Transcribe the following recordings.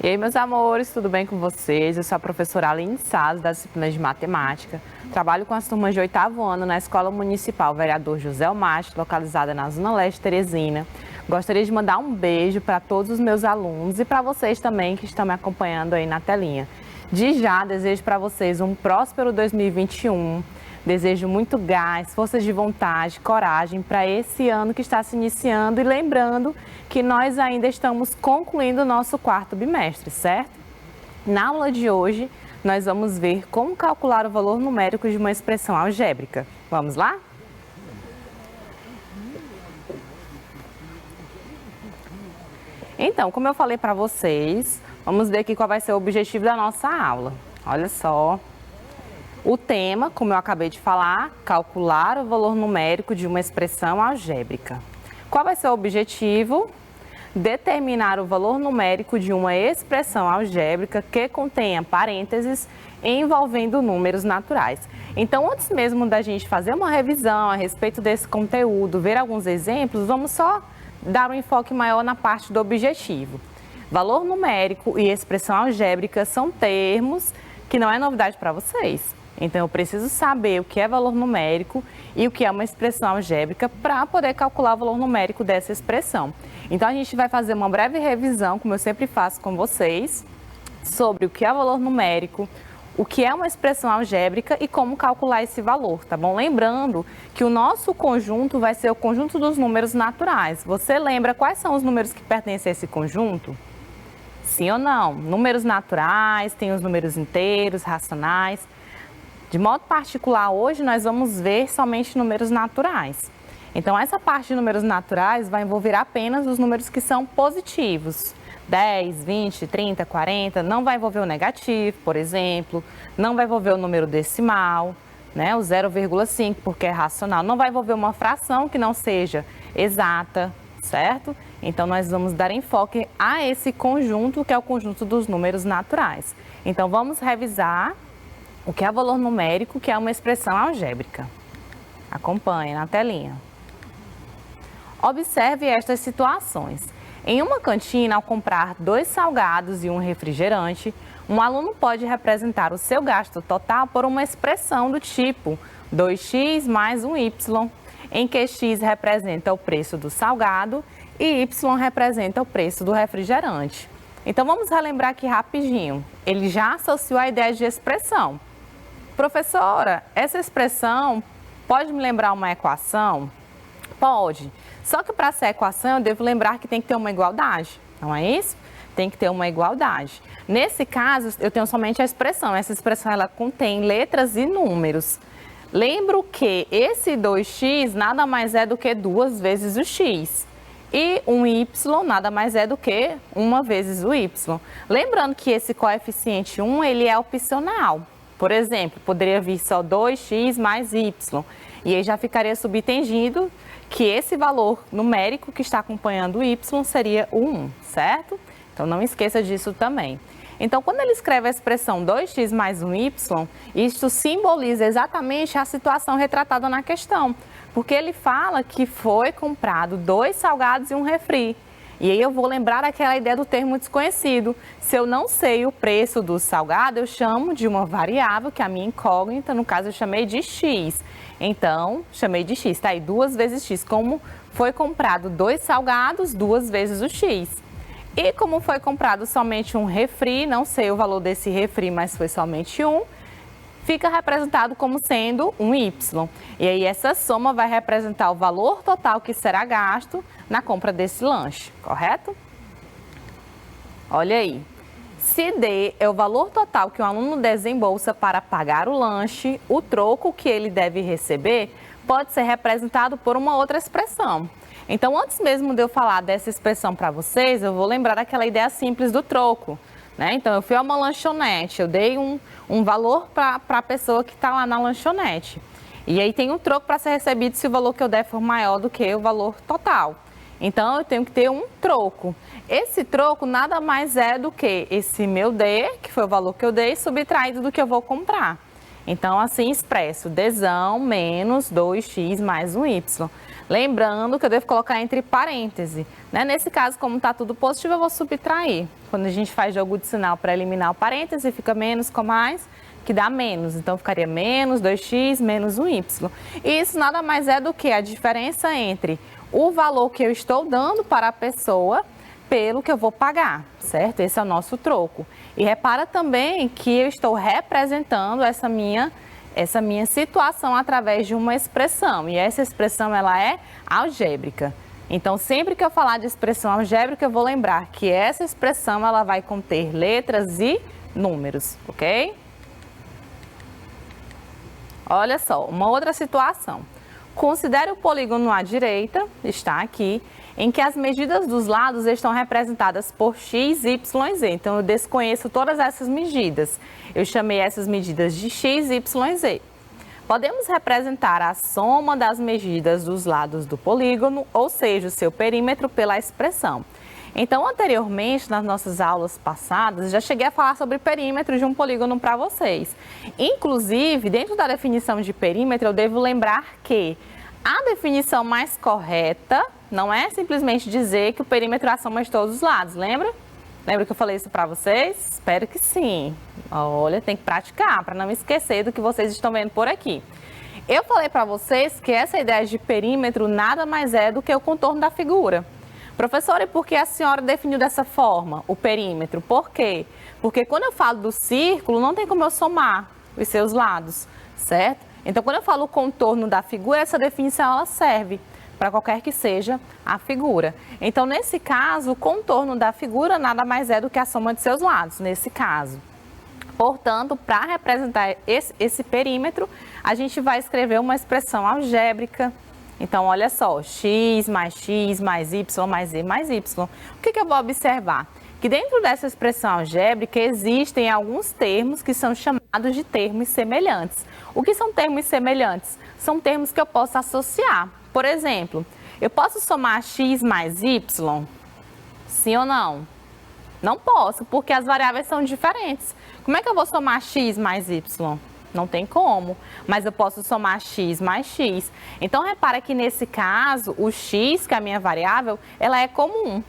E aí, meus amores, tudo bem com vocês? Eu sou a professora Aline Salles, da disciplina de Matemática. Trabalho com as turmas de 8º ano na Escola Municipal Vereador José Almacho, localizada na Zona Leste de Teresina. Gostaria de mandar um beijo para todos os meus alunos e para vocês também que estão me acompanhando aí na telinha. De já, desejo para vocês um próspero 2021. Desejo muito gás, forças de vontade, coragem para esse ano que está se iniciando e lembrando que nós ainda estamos concluindo o nosso 4º bimestre, certo? Na aula de hoje, nós vamos ver como calcular o valor numérico de uma expressão algébrica. Vamos lá? Então, como eu falei para vocês, vamos ver aqui qual vai ser o objetivo da nossa aula. Olha só. O tema, como eu acabei de falar, calcular o valor numérico de uma expressão algébrica. Qual vai ser o objetivo? Determinar o valor numérico de uma expressão algébrica que contenha parênteses envolvendo números naturais. Então, antes mesmo da gente fazer uma revisão a respeito desse conteúdo, ver alguns exemplos, vamos só dar um enfoque maior na parte do objetivo. Valor numérico e expressão algébrica são termos que não é novidade para vocês. Então, eu preciso saber o que é valor numérico e o que é uma expressão algébrica para poder calcular o valor numérico dessa expressão. Então, a gente vai fazer uma breve revisão, como eu sempre faço com vocês, sobre o que é valor numérico, o que é uma expressão algébrica e como calcular esse valor, tá bom? Lembrando que o nosso conjunto vai ser o conjunto dos números naturais. Você lembra quais são os números que pertencem a esse conjunto? Sim ou não? Números naturais, tem os números inteiros, racionais. De modo particular, hoje nós vamos ver somente números naturais. Então, essa parte de números naturais vai envolver apenas os números que são positivos. 10, 20, 30, 40, não vai envolver o negativo, por exemplo, não vai envolver o número decimal, né, o 0,5, porque é racional, não vai envolver uma fração que não seja exata, certo? Então, nós vamos dar enfoque a esse conjunto, que é o conjunto dos números naturais. Então, vamos revisar o que é valor numérico, que é uma expressão algébrica. Acompanhe na telinha. Observe estas situações. Em uma cantina, ao comprar 2 salgados e um refrigerante, um aluno pode representar o seu gasto total por uma expressão do tipo 2x mais 1y, em que x representa o preço do salgado e y representa o preço do refrigerante. Então, vamos relembrar aqui rapidinho. Ele já associou a ideia de expressão. Professora, essa expressão pode me lembrar uma equação? Pode. Só que para ser equação eu devo lembrar que tem que ter uma igualdade, não é isso? Tem que ter uma igualdade. Nesse caso, eu tenho somente a expressão. Essa expressão ela contém letras e números. Lembro que esse 2x nada mais é do que 2 vezes o x. E um y nada mais é do que 1 vezes o y. Lembrando que esse coeficiente 1 ele é opcional. Por exemplo, poderia vir só 2x mais y. E aí já ficaria subentendido que esse valor numérico que está acompanhando o y seria o 1, certo? Então, não esqueça disso também. Então, quando ele escreve a expressão 2x mais 1y, isto simboliza exatamente a situação retratada na questão. Porque ele fala que foi comprado 2 salgados e um refri. E aí eu vou lembrar aquela ideia do termo desconhecido. Se eu não sei o preço do salgado, eu chamo de uma variável, que é a minha incógnita, no caso eu chamei de x. Então, chamei de x, tá aí 2 vezes x. Como foi comprado 2 salgados, 2 vezes o x. E como foi comprado somente um refri, não sei o valor desse refri, mas foi somente um, fica representado como sendo um y. E aí essa soma vai representar o valor total que será gasto na compra desse lanche, correto? Olha aí. Se D é o valor total que o aluno desembolsa para pagar o lanche, o troco que ele deve receber pode ser representado por uma outra expressão. Então, antes mesmo de eu falar dessa expressão para vocês, eu vou lembrar daquela ideia simples do troco, né? Então, eu fui a uma lanchonete, eu dei um valor para a pessoa que está lá na lanchonete. E aí tem um troco para ser recebido se o valor que eu der for maior do que o valor total. Então, eu tenho que ter um troco. Esse troco nada mais é do que esse meu D, que foi o valor que eu dei, subtraído do que eu vou comprar. Então, assim expresso, Dzão menos 2x mais 1y. Lembrando que eu devo colocar entre parênteses, né? Nesse caso, como está tudo positivo, eu vou subtrair. Quando a gente faz jogo de sinal para eliminar o parêntese, fica menos com mais, que dá menos. Então, ficaria menos 2x menos 1y. E isso nada mais é do que a diferença entre o valor que eu estou dando para a pessoa pelo que eu vou pagar, certo? Esse é o nosso troco. E repara também que eu estou representando essa minha situação através de uma expressão. E essa expressão, ela é algébrica. Então, sempre que eu falar de expressão algébrica, eu vou lembrar que essa expressão, ela vai conter letras e números, ok? Olha só, uma outra situação. Considere o polígono à direita, está aqui, em que as medidas dos lados estão representadas por x, y, z. Então, eu desconheço todas essas medidas. Eu chamei essas medidas de x, y, z. Podemos representar a soma das medidas dos lados do polígono, ou seja, o seu perímetro, pela expressão. Então, anteriormente, nas nossas aulas passadas, já cheguei a falar sobre perímetro de um polígono para vocês. Inclusive, dentro da definição de perímetro, eu devo lembrar que a definição mais correta não é simplesmente dizer que o perímetro é a soma de todos os lados, lembra? Lembra que eu falei isso para vocês? Espero que sim. Olha, tem que praticar para não esquecer do que vocês estão vendo por aqui. Eu falei para vocês que essa ideia de perímetro nada mais é do que o contorno da figura. Professora, e por que a senhora definiu dessa forma o perímetro? Por quê? Porque quando eu falo do círculo, não tem como eu somar os seus lados, certo? Então, quando eu falo o contorno da figura, essa definição ela serve para qualquer que seja a figura. Então, nesse caso, o contorno da figura nada mais é do que a soma de seus lados, nesse caso. Portanto, para representar esse perímetro, a gente vai escrever uma expressão algébrica. Então, olha só, x mais y mais z mais y. O que eu vou observar? Que dentro dessa expressão algébrica existem alguns termos que são chamados de termos semelhantes. O que são termos semelhantes? São termos que eu posso associar. Por exemplo, eu posso somar x mais y? Sim ou não? Não posso, porque as variáveis são diferentes. Como é que eu vou somar x mais y? Não tem como, mas eu posso somar x mais x. Então, repara que nesse caso, o x, que é a minha variável, ela é comum.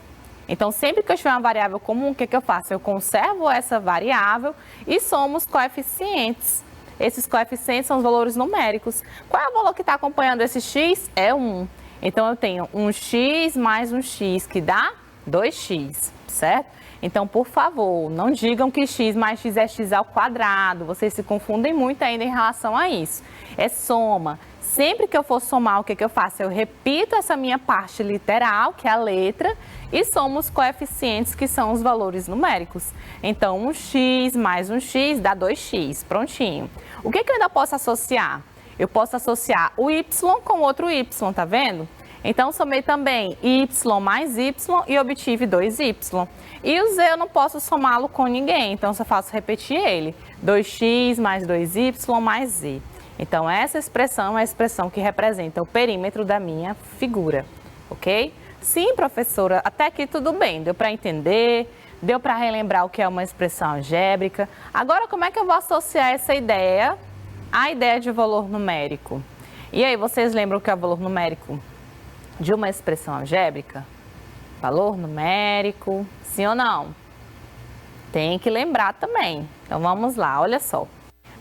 Então, sempre que eu tiver uma variável comum, o que eu faço? Eu conservo essa variável e somo os coeficientes. Esses coeficientes são os valores numéricos. Qual é o valor que está acompanhando esse x? É 1. Então, eu tenho um x mais um x, que dá 2x, certo? Então, por favor, não digam que x mais x é x ao quadrado. Vocês se confundem muito ainda em relação a isso. É soma. Sempre que eu for somar, o que eu faço? Eu repito essa minha parte literal, que é a letra, e somo os coeficientes, que são os valores numéricos. Então, um x mais um x dá 2x. Prontinho. O que eu ainda posso associar? Eu posso associar o y com outro y, tá vendo? Então, somei também y mais y e obtive 2y. E o z eu não posso somá-lo com ninguém, então só faço repetir ele. 2x mais 2y mais z. Então, essa expressão é a expressão que representa o perímetro da minha figura, ok? Sim, professora, até aqui tudo bem, deu para entender, deu para relembrar o que é uma expressão algébrica. Agora, como é que eu vou associar essa ideia à ideia de valor numérico? E aí, vocês lembram o que é o valor numérico de uma expressão algébrica? Valor numérico, sim ou não? Tem que lembrar também. Então, vamos lá, olha só.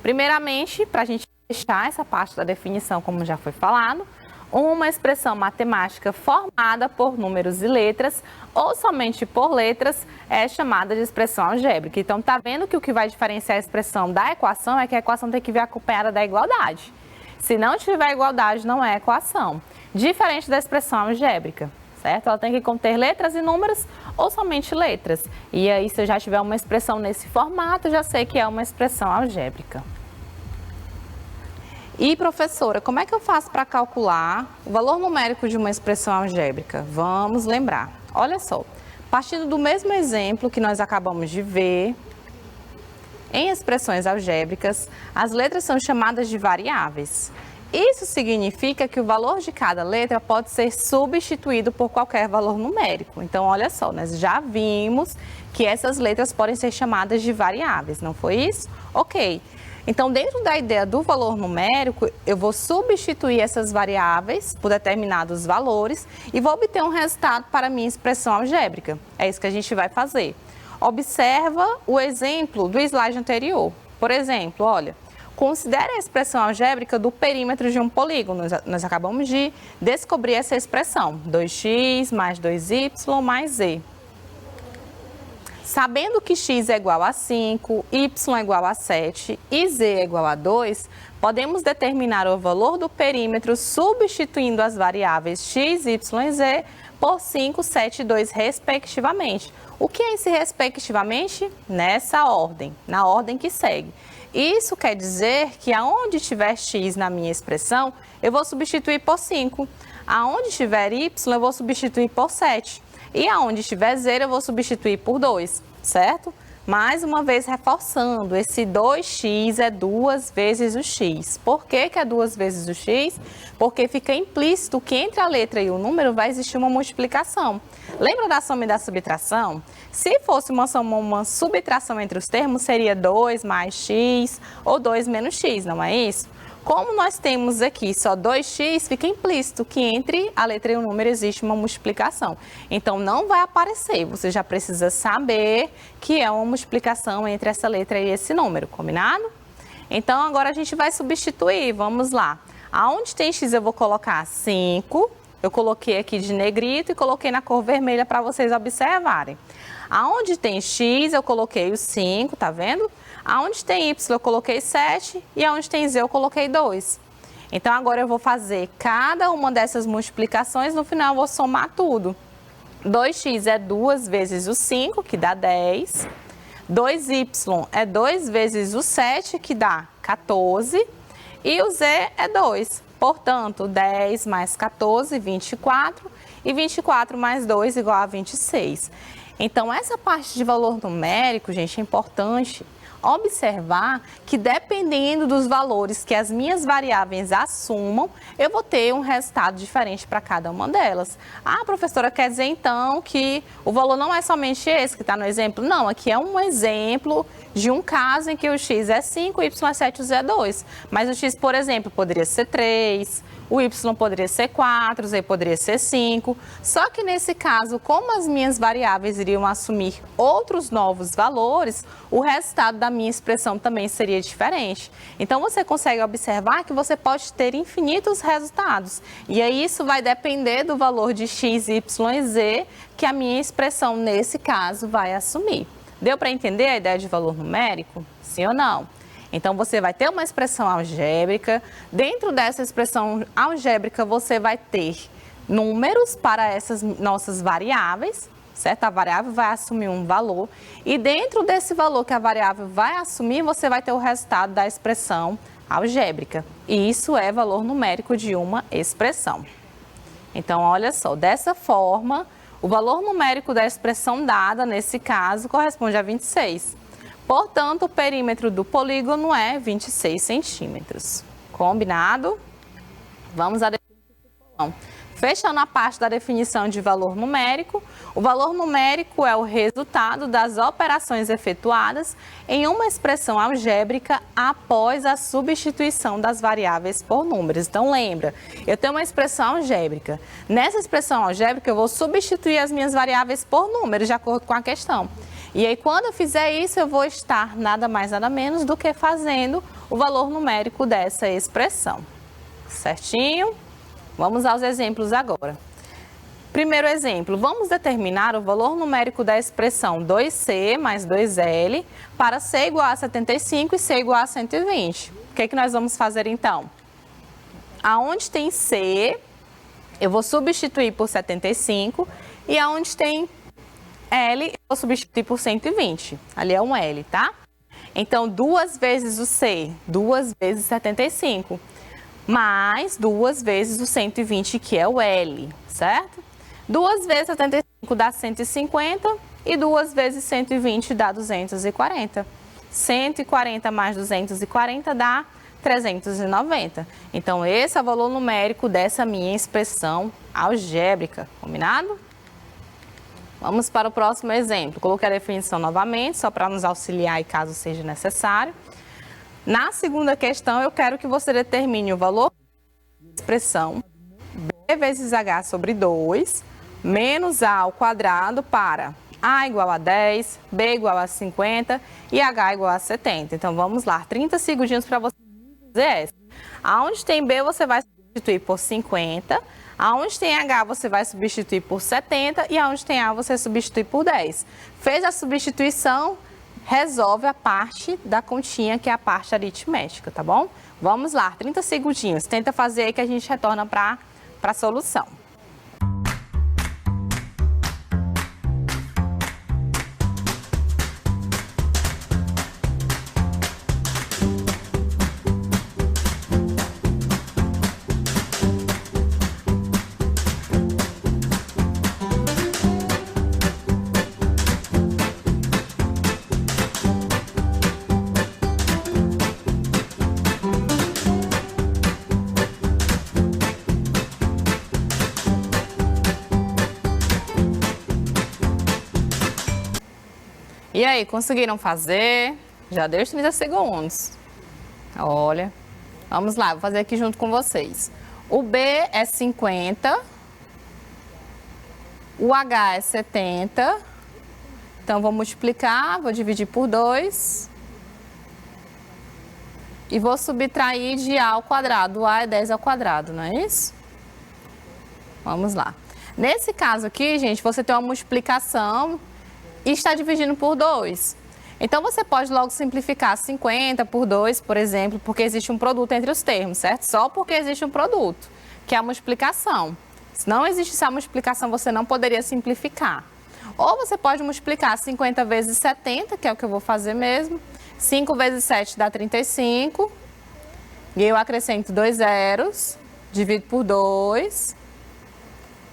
Primeiramente, para a gente fechar essa parte da definição, como já foi falado, uma expressão matemática formada por números e letras, ou somente por letras, é chamada de expressão algébrica. Então, tá vendo que o que vai diferenciar a expressão da equação é que a equação tem que vir acompanhada da igualdade. Se não tiver igualdade, não é equação. Diferente da expressão algébrica, certo? Ela tem que conter letras e números ou somente letras. E aí, se eu já tiver uma expressão nesse formato, já sei que é uma expressão algébrica. E, professora, como é que eu faço para calcular o valor numérico de uma expressão algébrica? Vamos lembrar. Olha só, partindo do mesmo exemplo que nós acabamos de ver, em expressões algébricas, as letras são chamadas de variáveis. Isso significa que o valor de cada letra pode ser substituído por qualquer valor numérico. Então, olha só, nós já vimos que essas letras podem ser chamadas de variáveis, não foi isso? Ok. Então, dentro da ideia do valor numérico, eu vou substituir essas variáveis por determinados valores e vou obter um resultado para a minha expressão algébrica. É isso que a gente vai fazer. Observa o exemplo do slide anterior. Por exemplo, olha, considere a expressão algébrica do perímetro de um polígono. Nós acabamos de descobrir essa expressão, 2x mais 2y mais z. Sabendo que x é igual a 5, y é igual a 7 e z é igual a 2, podemos determinar o valor do perímetro substituindo as variáveis x, y e z por 5, 7 e 2, respectivamente. O que é esse respectivamente? Nessa ordem, na ordem que segue. Isso quer dizer que aonde tiver x na minha expressão, eu vou substituir por 5. Aonde tiver y, eu vou substituir por 7. E aonde tiver zero, eu vou substituir por 2, certo? Mais uma vez reforçando, esse 2x é 2 vezes o x. Por que que é 2 vezes o x? Porque fica implícito que entre a letra e o número vai existir uma multiplicação. Lembra da soma e da subtração? Se fosse uma subtração entre os termos, seria 2 mais x ou 2 menos x, não é isso? Como nós temos aqui só 2x, fica implícito que entre a letra e o número existe uma multiplicação. Então, não vai aparecer, você já precisa saber que é uma multiplicação entre essa letra e esse número, combinado? Então, agora a gente vai substituir, vamos lá. Aonde tem x eu vou colocar 5, eu coloquei aqui de negrito e coloquei na cor vermelha para vocês observarem. Aonde tem x eu coloquei o 5, tá vendo? Aonde tem y eu coloquei 7 e aonde tem z eu coloquei 2. Então, agora eu vou fazer cada uma dessas multiplicações, no final eu vou somar tudo. 2x é 2 vezes o 5, que dá 10. 2y é 2 vezes o 7, que dá 14. E o z é 2. Portanto, 10 mais 14, 24. E 24 mais 2 igual a 26. Então, essa parte de valor numérico, gente, é importante observar que dependendo dos valores que as minhas variáveis assumam, eu vou ter um resultado diferente para cada uma delas. Ah, professora, quer dizer então que o valor não é somente esse que está no exemplo? Não, aqui é um exemplo de um caso em que o x é 5, o y é 7 e o z é 2. Mas o x, por exemplo, poderia ser 3, o y poderia ser 4, o z poderia ser 5. Só que nesse caso, como as minhas variáveis iriam assumir outros novos valores, o resultado da minha expressão também seria diferente. Então, você consegue observar que você pode ter infinitos resultados. E aí, isso vai depender do valor de x, y e z que a minha expressão, nesse caso, vai assumir. Deu para entender a ideia de valor numérico? Sim ou não? Então, você vai ter uma expressão algébrica. Dentro dessa expressão algébrica, você vai ter números para essas nossas variáveis, certo? A variável vai assumir um valor. E dentro desse valor que a variável vai assumir, você vai ter o resultado da expressão algébrica. E isso é valor numérico de uma expressão. Então, olha só, dessa forma, o valor numérico da expressão dada, nesse caso, corresponde a 26. Portanto, o perímetro do polígono é 26 centímetros. Combinado? Vamos à definição. Fechando a parte da definição de valor numérico, o valor numérico é o resultado das operações efetuadas em uma expressão algébrica após a substituição das variáveis por números. Então, lembra, eu tenho uma expressão algébrica. Nessa expressão algébrica, eu vou substituir as minhas variáveis por números, de acordo com a questão. E aí, quando eu fizer isso, eu vou estar nada mais, nada menos do que fazendo o valor numérico dessa expressão. Certinho? Vamos aos exemplos agora. Primeiro exemplo, vamos determinar o valor numérico da expressão 2c mais 2l para c igual a 75 e c igual a 120. O que nós vamos fazer então? Aonde tem c, eu vou substituir por 75 e aonde tem L, eu vou substituir por 120. Ali é um L, tá? Então, 2 vezes o C, 2 vezes 75. Mais 2 vezes o 120, que é o L, certo? 2 vezes 75 dá 150 e 2 vezes 120 dá 240. 140 mais 240 dá 390. Então, esse é o valor numérico dessa minha expressão algébrica, combinado? Vamos para o próximo exemplo. Coloquei a definição novamente, só para nos auxiliar e caso seja necessário. Na segunda questão, eu quero que você determine o valor da expressão B vezes H sobre 2, menos A ao quadrado para A igual a 10, B igual a 50 e H igual a 70. Então, vamos lá, 30 segundinhos para você fazer essa. Aonde tem B, você vai substituir por 50. Aonde tem H, você vai substituir por 70. E aonde tem A, você substitui por 10. Fez a substituição, resolve a parte da continha, que é a parte aritmética, tá bom? Vamos lá, 30 segundinhos. Tenta fazer aí que a gente retorna para a solução. E aí, conseguiram fazer? Já deu os 30 segundos. Olha, vamos lá, vou fazer aqui junto com vocês. O B é 50, o H é 70, então vou multiplicar, vou dividir por 2 e vou subtrair de A ao quadrado. O A é 10 ao quadrado, não é isso? Vamos lá. Nesse caso aqui, gente, você tem uma multiplicação e está dividindo por 2. Então, você pode logo simplificar 50 por 2, por exemplo, porque existe um produto entre os termos, certo? Só porque existe um produto, que é a multiplicação. Se não existisse a multiplicação, você não poderia simplificar. Ou você pode multiplicar 50 vezes 70, que é o que eu vou fazer mesmo. 5 vezes 7 dá 35. E eu acrescento 2 zeros, divido por 2.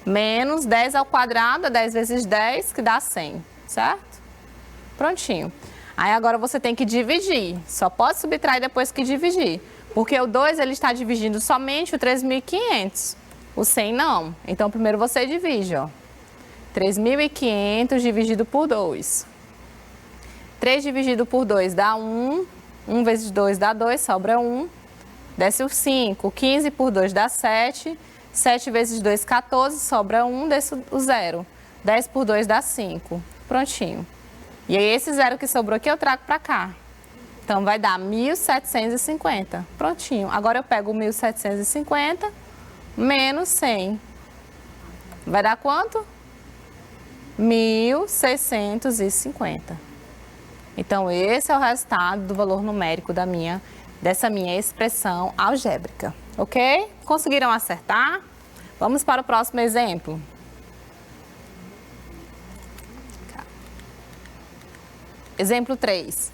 Menos 10 ao quadrado, é 10 vezes 10, que dá 100. Certo? Prontinho. Aí agora você tem que dividir. Só pode subtrair depois que dividir. Porque o 2 ele está dividindo somente o 3.500. O 100 não. Então primeiro você divide, ó. 3.500 dividido por 2. 3 dividido por 2 dá 1. 1 vezes 2 dá 2, sobra 1. Desce o 5. 15 por 2 dá 7. 7 vezes 2, 14, sobra 1, desce o 0. 10 por 2 dá 5. Prontinho. E aí, esse zero que sobrou aqui, eu trago para cá. Então, vai dar 1.750. Prontinho. Agora, eu pego 1.750 menos 100. Vai dar quanto? 1.650. Então, esse é o resultado do valor numérico dessa minha expressão algébrica. Ok? Conseguiram acertar? Vamos para o próximo exemplo. Exemplo 3.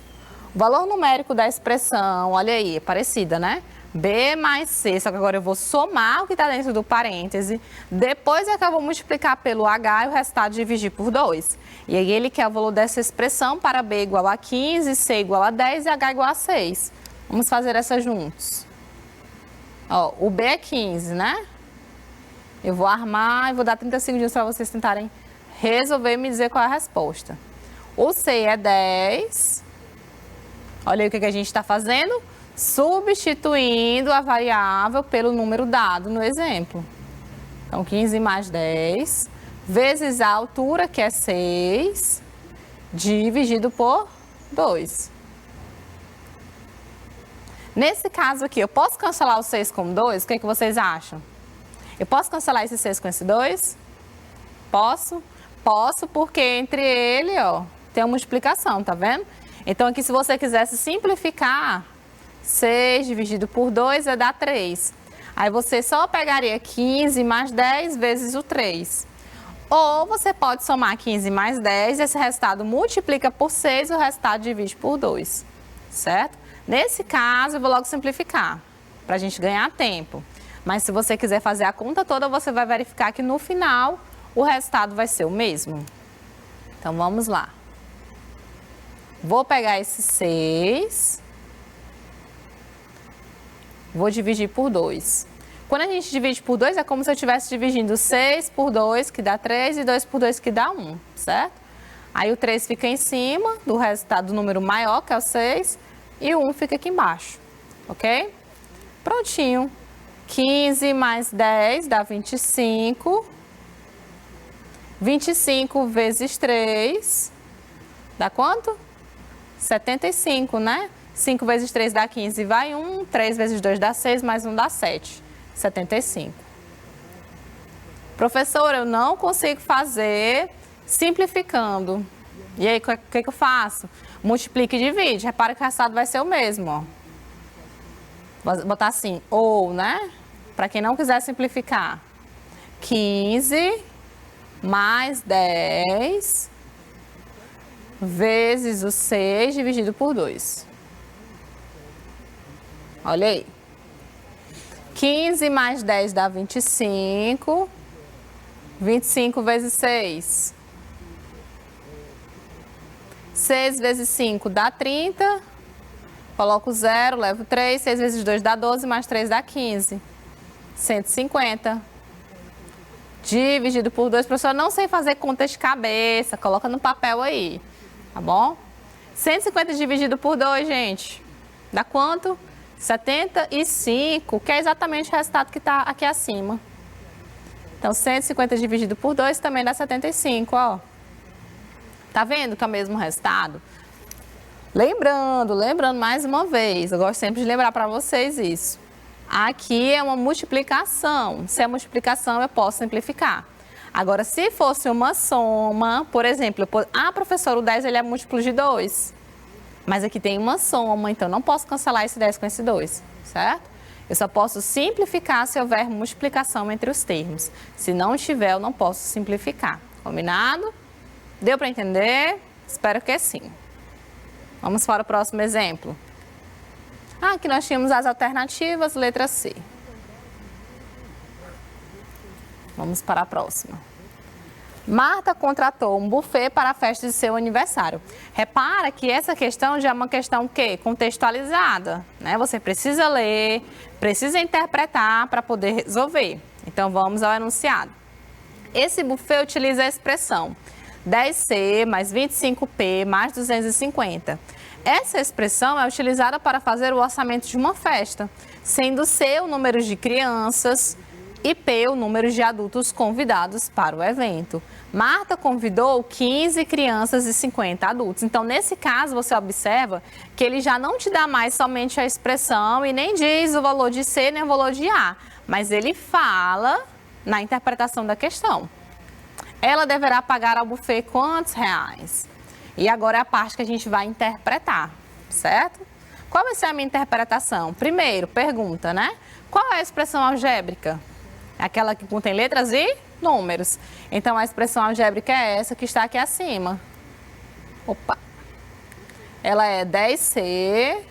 O valor numérico da expressão, olha aí, é parecida, né? B mais C, só que agora eu vou somar o que está dentro do parêntese, depois é que eu vou multiplicar pelo H e o resultado dividir por 2. E aí ele quer o valor dessa expressão para B igual a 15, C igual a 10 e H igual a 6. Vamos fazer essa juntos. Ó, o B é 15, né? Eu vou armar e vou dar 30 segundos para vocês tentarem resolver e me dizer qual é a resposta. O C é 10. Olha aí o que a gente está fazendo. Substituindo a variável pelo número dado no exemplo. Então, 15 mais 10, vezes a altura, que é 6, dividido por 2. Nesse caso aqui, eu posso cancelar o 6 com 2? O que vocês acham? Eu posso cancelar esse 6 com esse 2? Posso? Posso, porque entre ele, ó, tem uma multiplicação, tá vendo? Então, aqui, se você quisesse simplificar, 6 dividido por 2 vai dar 3. Aí, você só pegaria 15 mais 10 vezes o 3. Ou você pode somar 15 mais 10, esse resultado multiplica por 6 e o resultado divide por 2, certo? Nesse caso, eu vou logo simplificar, para a gente ganhar tempo. Mas, se você quiser fazer a conta toda, você vai verificar que no final, o resultado vai ser o mesmo. Então, vamos lá. Vou pegar esse 6, vou dividir por 2. Quando a gente divide por 2, é como se eu estivesse dividindo 6 por 2, que dá 3, e 2 por 2, que dá 1, certo? Aí o 3 fica em cima do resultado do número maior, que é o 6, e o 1 fica aqui embaixo, ok? Prontinho. 15 mais 10 dá 25. 25 vezes 3 dá quanto? 75, né? 5 vezes 3 dá 15, vai 1. 3 vezes 2 dá 6, mais 1 dá 7. 75. Professora, eu não consigo fazer simplificando. E aí, o que eu faço? Multiplica e divide. Repara que o resultado vai ser o mesmo, ó. Vou botar assim, ou, né? Para quem não quiser simplificar. 15 mais 10 vezes o 6 dividido por 2. Olha aí. 15 mais 10 dá 25. 25 vezes 6. 6 vezes 5 dá 30. Coloco 0, levo 3. 6 vezes 2 dá 12, mais 3 dá 15. 150. Dividido por 2. Professor, não sei fazer conta de cabeça. Coloca no papel aí. Tá bom? 150 dividido por 2, gente. Dá quanto? 75, que é exatamente o resultado que está aqui acima. Então, 150 dividido por 2 também dá 75, ó. Tá vendo que é o mesmo resultado? Lembrando mais uma vez, eu gosto sempre de lembrar para vocês isso. Aqui é uma multiplicação. Se é multiplicação, eu posso simplificar. Agora, se fosse uma soma, por exemplo, professor, o 10 ele é múltiplo de 2. Mas aqui tem uma soma, então não posso cancelar esse 10 com esse 2, certo? Eu só posso simplificar se houver multiplicação entre os termos. Se não tiver, eu não posso simplificar. Combinado? Deu para entender? Espero que sim. Vamos para o próximo exemplo. Aqui nós tínhamos as alternativas, letra C. Vamos para a próxima. Marta contratou um buffet para a festa de seu aniversário. Repara que essa questão já é uma questão o quê? Contextualizada, né? Você precisa ler, precisa interpretar para poder resolver. Então, vamos ao enunciado. Esse buffet utiliza a expressão 10C mais 25P mais 250. Essa expressão é utilizada para fazer o orçamento de uma festa, sendo C o número de crianças e P o número de adultos convidados para o evento. Marta convidou 15 crianças e 50 adultos. Então, nesse caso, você observa que ele já não te dá mais somente a expressão e nem diz o valor de C nem o valor de A, mas ele fala na interpretação da questão. Ela deverá pagar ao buffet quantos reais? E agora é a parte que a gente vai interpretar, certo? Qual vai ser a minha interpretação? Primeiro, pergunta, né? Qual é a expressão algébrica? Aquela que contém letras e números. Então, a expressão algébrica é essa que está aqui acima. Opa! Ela é 10C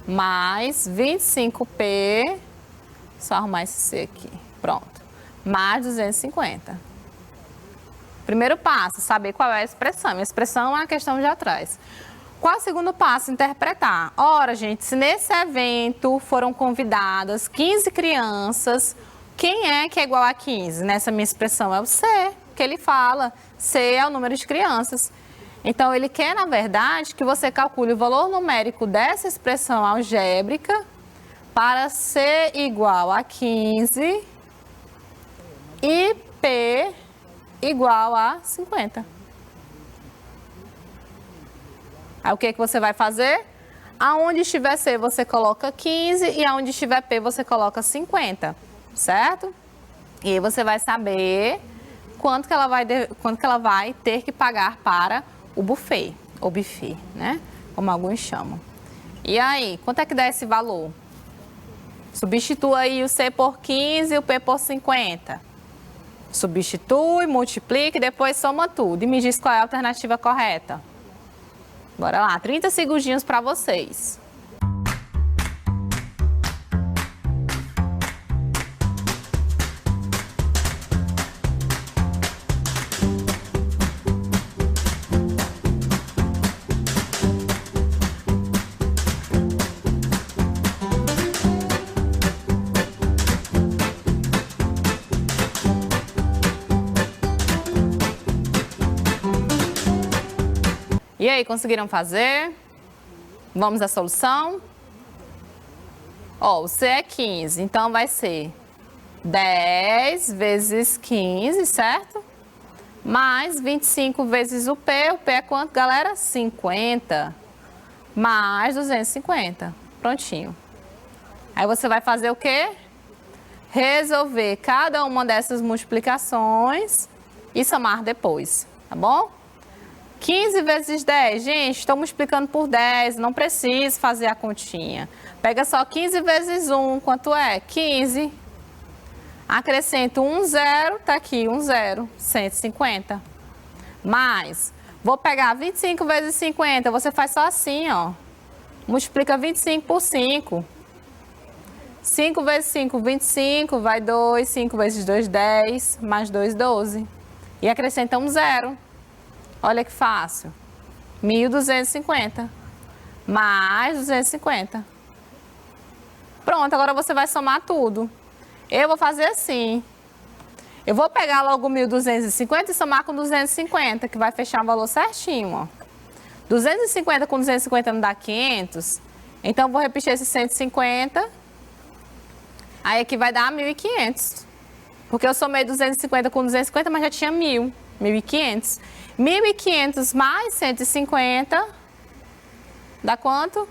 mais 25P, só arrumar esse C aqui, pronto, mais 250. Primeiro passo, saber qual é a expressão. A expressão é a questão de atrás. Qual é o segundo passo? Interpretar. Ora, gente, se nesse evento foram convidadas 15 crianças, quem é que é igual a 15? Nessa minha expressão é o C, que ele fala. C é o número de crianças. Então, ele quer, na verdade, que você calcule o valor numérico dessa expressão algébrica para C igual a 15 e P igual a 50. Aí, o que você vai fazer? Aonde estiver C, você coloca 15 e aonde estiver P, você coloca 50, certo? E aí, você vai saber quanto que ela vai ter que pagar para o buffet, ou buffet, né? Como alguns chamam. E aí, quanto é que dá esse valor? Substitua aí o C por 15 e o P por 50. Substitui, multiplica e depois soma tudo. E me diz qual é a alternativa correta. Bora lá, 30 segundinhos para vocês. E aí, conseguiram fazer? Vamos à solução? Ó, o C é 15, então vai ser 10 vezes 15, certo? Mais 25 vezes o P é quanto, galera? 50. Mais 250. Prontinho. Aí você vai fazer o quê? Resolver cada uma dessas multiplicações e somar depois, tá bom? 15 vezes 10, gente, estou multiplicando por 10, não preciso fazer a continha. Pega só 15 vezes 1, quanto é? 15. Acrescento um zero, tá aqui, um zero, 150. Mais, vou pegar 25 vezes 50, você faz só assim, ó. Multiplica 25 por 5. 5 vezes 5, 25, vai 2, 5 vezes 2, 10, mais 2, 12. E acrescenta um zero. Olha que fácil. 1.250 mais 250. Pronto, agora você vai somar tudo. Eu vou fazer assim. Eu vou pegar logo 1.250 e somar com 250, que vai fechar o valor certinho, ó. 250 com 250 não dá 500. Então, eu vou repetir esse 150. Aí aqui vai dar 1.500. Porque eu somei 250 com 250, mas já tinha 1.000. 1.500. 1.500 mais 150 dá quanto? Vou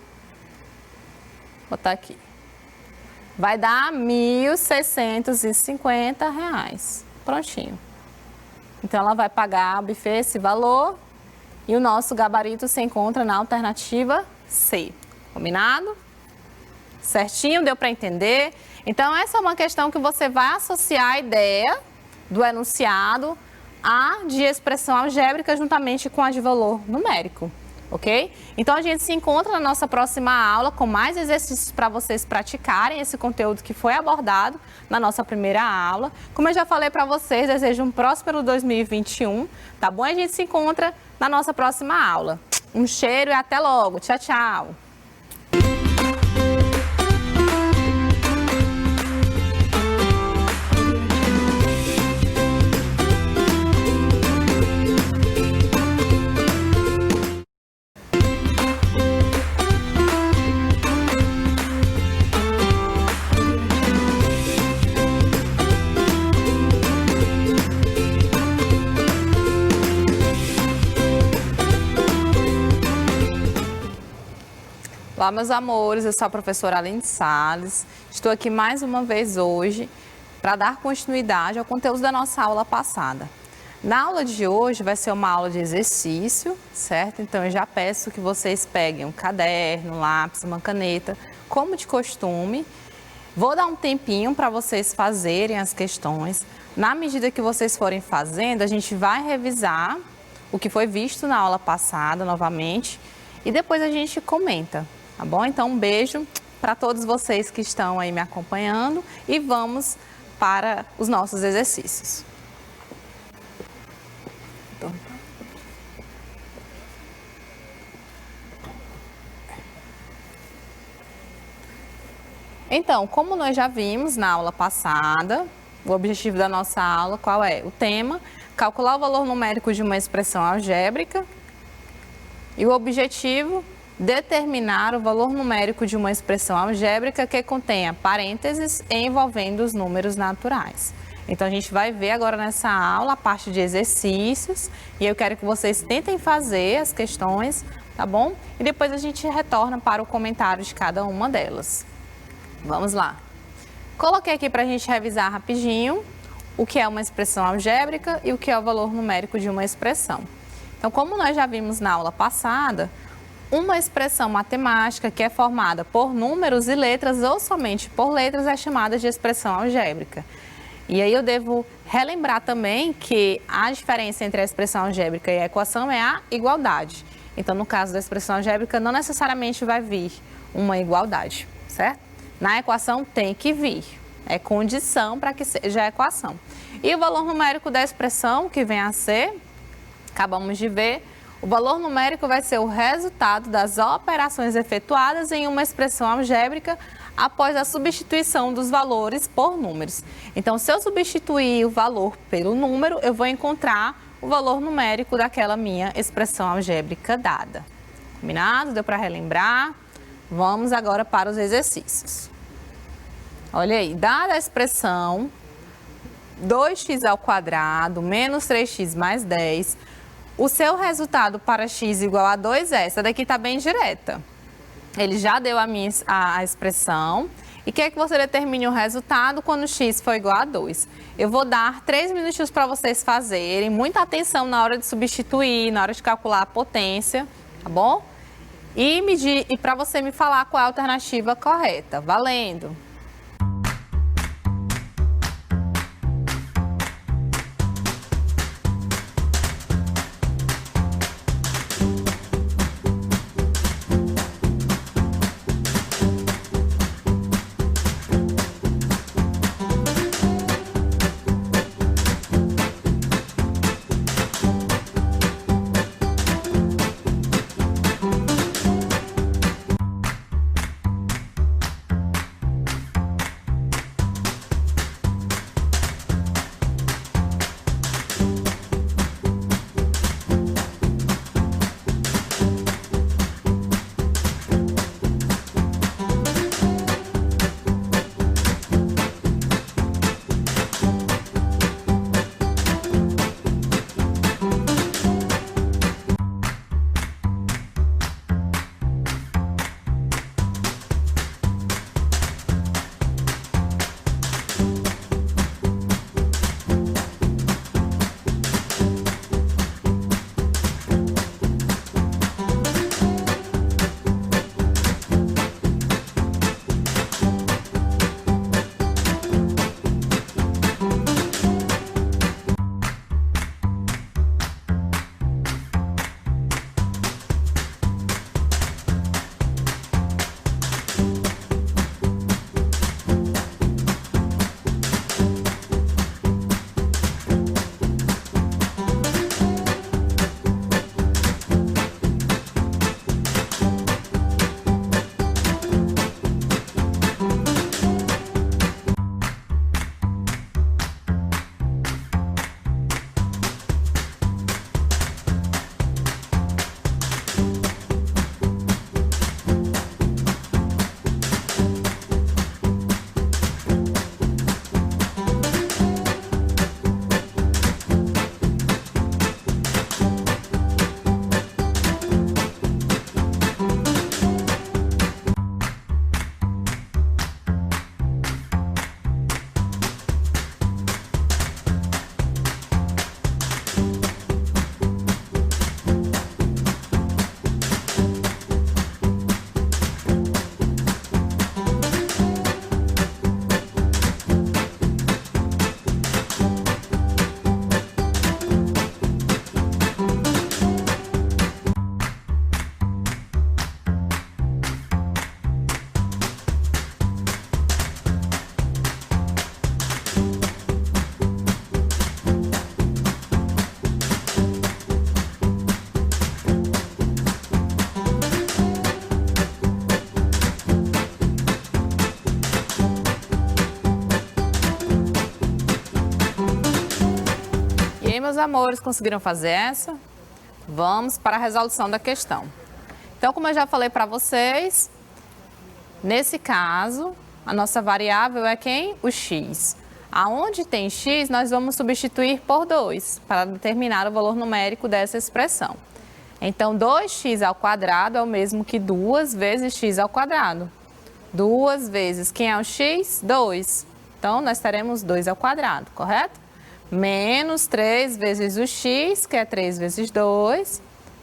botar aqui. Vai dar R$ 1.650. Prontinho. Então, ela vai pagar ao buffet esse valor e o nosso gabarito se encontra na alternativa C. Combinado? Certinho? Deu para entender? Então, essa é uma questão que você vai associar a ideia do enunciado a de expressão algébrica juntamente com a de valor numérico, ok? Então, a gente se encontra na nossa próxima aula com mais exercícios para vocês praticarem esse conteúdo que foi abordado na nossa primeira aula. Como eu já falei para vocês, desejo um próspero 2021, tá bom? A gente se encontra na nossa próxima aula. Um cheiro e até logo. Tchau, tchau! Olá, meus amores, eu sou a professora Aline Salles. Estou aqui mais uma vez hoje para dar continuidade ao conteúdo da nossa aula passada. Na aula de hoje vai ser uma aula de exercício, certo? Então eu já peço que vocês peguem um caderno, um lápis, uma caneta, como de costume. Vou dar um tempinho para vocês fazerem as questões. Na medida que vocês forem fazendo, a gente vai revisar o que foi visto na aula passada novamente e depois a gente comenta. Tá bom? Então, um beijo para todos vocês que estão aí me acompanhando e vamos para os nossos exercícios. Então, como nós já vimos na aula passada, o objetivo da nossa aula, qual é? O tema, calcular o valor numérico de uma expressão algébrica e o objetivo, determinar o valor numérico de uma expressão algébrica que contenha parênteses envolvendo os números naturais. Então, a gente vai ver agora nessa aula a parte de exercícios e eu quero que vocês tentem fazer as questões, tá bom? E depois a gente retorna para o comentário de cada uma delas. Vamos lá. Coloquei aqui para a gente revisar rapidinho o que é uma expressão algébrica e o que é o valor numérico de uma expressão. Então, como nós já vimos na aula passada, uma expressão matemática que é formada por números e letras ou somente por letras é chamada de expressão algébrica. E aí eu devo relembrar também que a diferença entre a expressão algébrica e a equação é a igualdade. Então, no caso da expressão algébrica, não necessariamente vai vir uma igualdade, certo? Na equação tem que vir, é condição para que seja a equação. E o valor numérico da expressão, que vem a ser, acabamos de ver, o valor numérico vai ser o resultado das operações efetuadas em uma expressão algébrica após a substituição dos valores por números. Então, se eu substituir o valor pelo número, eu vou encontrar o valor numérico daquela minha expressão algébrica dada. Combinado? Deu para relembrar? Vamos agora para os exercícios. Olha aí, dada a expressão 2x ao quadrado menos 3x mais 10, o seu resultado para x igual a 2 é, essa daqui está bem direta. Ele já deu a expressão. E quer que você determine o resultado quando x for igual a 2. Eu vou dar 3 minutinhos para vocês fazerem. Muita atenção na hora de substituir, na hora de calcular a potência, tá bom? E para você me falar qual é a alternativa correta. Valendo! Meus amores, conseguiram fazer essa? Vamos para a resolução da questão. Então, como eu já falei para vocês, nesse caso, a nossa variável é quem? O x. Aonde tem x, nós vamos substituir por 2 para determinar o valor numérico dessa expressão. Então, 2x ao quadrado é o mesmo que 2 vezes x ao quadrado. 2 vezes, quem é o x? 2. Então, nós teremos 2 ao quadrado, correto? Menos 3 vezes o x, que é 3 vezes 2,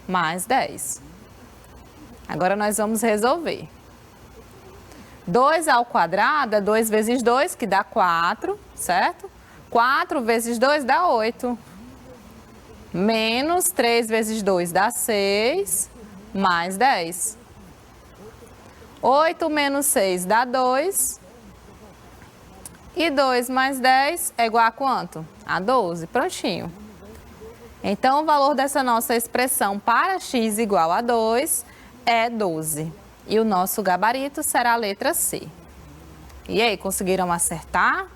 mais 10. Agora, nós vamos resolver. 2 ao quadrado é 2 vezes 2, que dá 4, certo? 4 vezes 2 dá 8. Menos 3 vezes 2 dá 6, mais 10. 8 menos 6 dá 2. E 2 mais 10 é igual a quanto? A 12. Prontinho. Então, o valor dessa nossa expressão para x igual a 2 é 12. E o nosso gabarito será a letra C. E aí, conseguiram acertar?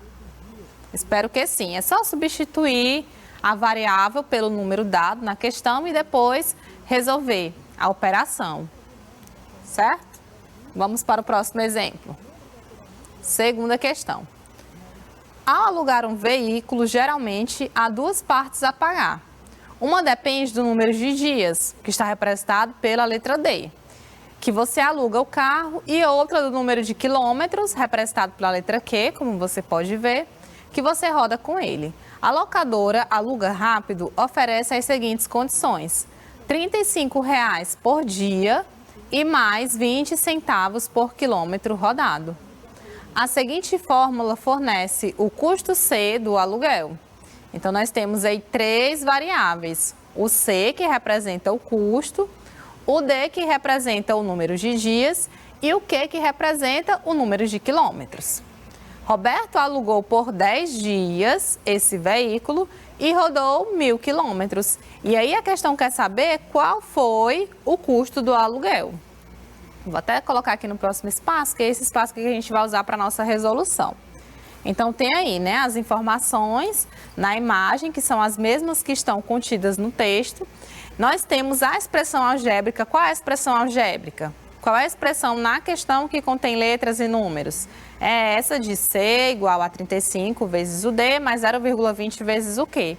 Espero que sim. É só substituir a variável pelo número dado na questão e depois resolver a operação, certo? Vamos para o próximo exemplo. Segunda questão. Ao alugar um veículo, geralmente há duas partes a pagar. Uma depende do número de dias, que está representado pela letra D, que você aluga o carro, e outra do número de quilômetros, representado pela letra Q, como você pode ver, que você roda com ele. A locadora Aluga Rápido oferece as seguintes condições: R$ 35,00 por dia e mais 20 centavos por quilômetro rodado. A seguinte fórmula fornece o custo C do aluguel. Então, nós temos aí três variáveis: o C, que representa o custo, o D, que representa o número de dias, e o Q, que representa o número de quilômetros. Roberto alugou por 10 dias esse veículo e rodou 1.000 quilômetros. E aí a questão quer saber qual foi o custo do aluguel. Vou até colocar aqui no próximo espaço, que é esse espaço que a gente vai usar para a nossa resolução. Então, tem aí, né, as informações na imagem, que são as mesmas que estão contidas no texto. Nós temos a expressão algébrica. Qual é a expressão algébrica? Qual é a expressão na questão que contém letras e números? É essa de C igual a 35 vezes o D mais 0,20 vezes o Q.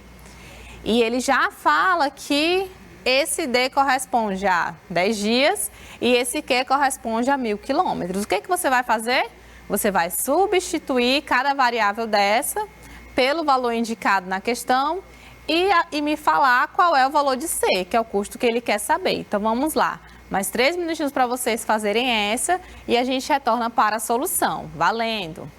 E ele já fala que esse D corresponde a 10 dias e esse Q corresponde a 1.000 quilômetros. O que você vai fazer? Você vai substituir cada variável dessa pelo valor indicado na questão e me falar qual é o valor de C, que é o custo que ele quer saber. Então, vamos lá. Mais 3 minutinhos para vocês fazerem essa e a gente retorna para a solução. Valendo!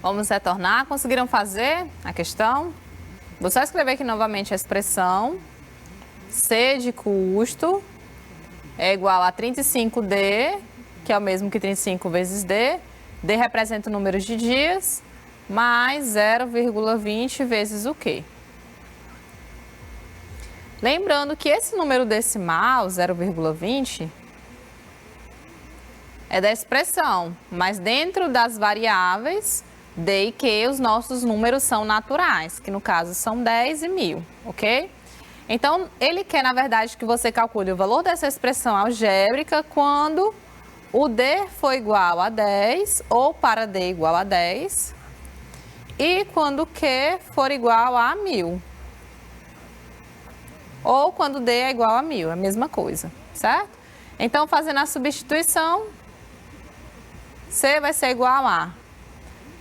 Vamos retornar. Conseguiram fazer a questão? Vou só escrever aqui novamente a expressão. C de custo é igual a 35D, que é o mesmo que 35 vezes D. D representa números de dias, mais 0,20 vezes o quê? Lembrando que esse número decimal, 0,20, é da expressão, mas dentro das variáveis D e Q, os nossos números são naturais, que no caso são 10 e 1000, ok? Então, ele quer, na verdade, que você calcule o valor dessa expressão algébrica quando o D for igual a 10 ou para D igual a 10 e quando o Q for igual a 1000. Ou quando D é igual a 1000, é a mesma coisa, certo? Então, fazendo a substituição, C vai ser igual a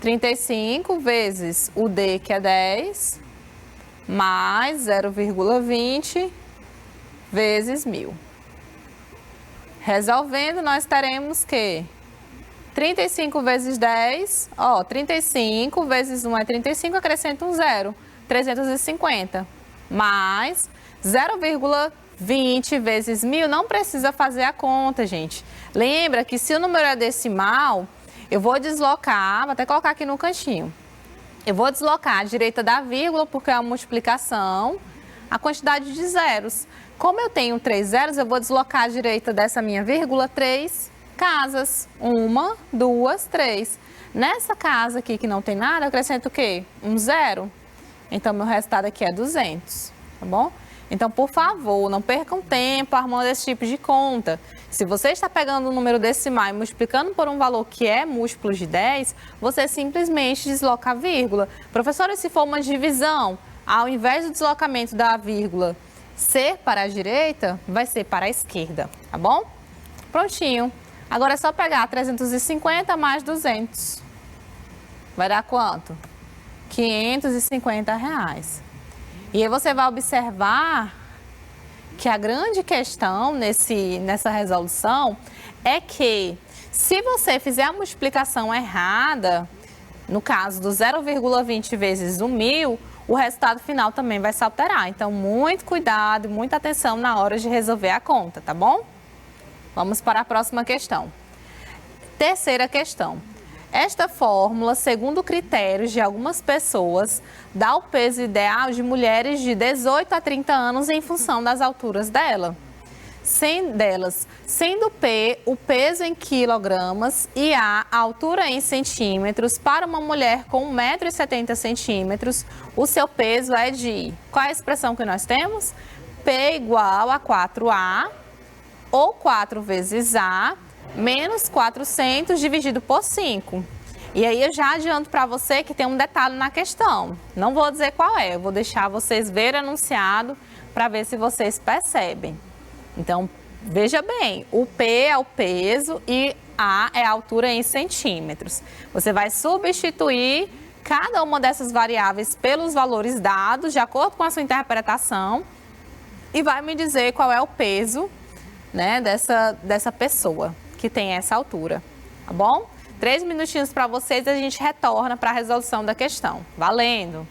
35 vezes o D, que é 10, mais 0,20 vezes 1000. Resolvendo, nós teremos que 35 vezes 10, 35 vezes 1 é 35, acrescenta um zero, 350, mais 0,20 vezes 1000, não precisa fazer a conta, gente. Lembra que se o número é decimal, eu vou deslocar, vou até colocar aqui no cantinho. Eu vou deslocar à direita da vírgula, porque é uma multiplicação, a quantidade de zeros. Como eu tenho 3 zeros, eu vou deslocar à direita dessa minha vírgula 3 casas. 1, 2, 3. Nessa casa aqui que não tem nada, eu acrescento o quê? Um zero. Então, meu resultado aqui é 200, tá bom? Então, por favor, não percam tempo armando esse tipo de conta. Se você está pegando um número decimal e multiplicando por um valor que é múltiplo de 10, você simplesmente desloca a vírgula. Professora, se for uma divisão, ao invés do deslocamento da vírgula ser para a direita, vai ser para a esquerda, tá bom? Prontinho. Agora é só pegar 350 mais 200. Vai dar quanto? R$550. E aí você vai observar que a grande questão nessa resolução é que se você fizer a multiplicação errada, no caso do 0,20 vezes o 1000, o resultado final também vai se alterar. Então, muito cuidado, muita atenção na hora de resolver a conta, tá bom? Vamos para a próxima questão. Terceira questão. Esta fórmula, segundo critérios de algumas pessoas, dá o peso ideal de mulheres de 18 a 30 anos em função das alturas dela. Sendo P o peso em quilogramas e A altura em centímetros, para uma mulher com 1,70 m, o seu peso é de... Qual é a expressão que nós temos? P igual a 4A, ou 4 vezes A, menos 400 dividido por 5. E aí eu já adianto para você que tem um detalhe na questão. Não vou dizer qual é, eu vou deixar vocês verem enunciado para ver se vocês percebem. Então, veja bem, o P é o peso e A é a altura em centímetros. Você vai substituir cada uma dessas variáveis pelos valores dados, de acordo com a sua interpretação, e vai me dizer qual é o peso, né, dessa pessoa que tem essa altura, tá bom? 3 minutinhos para vocês e a gente retorna para a resolução da questão. Valendo!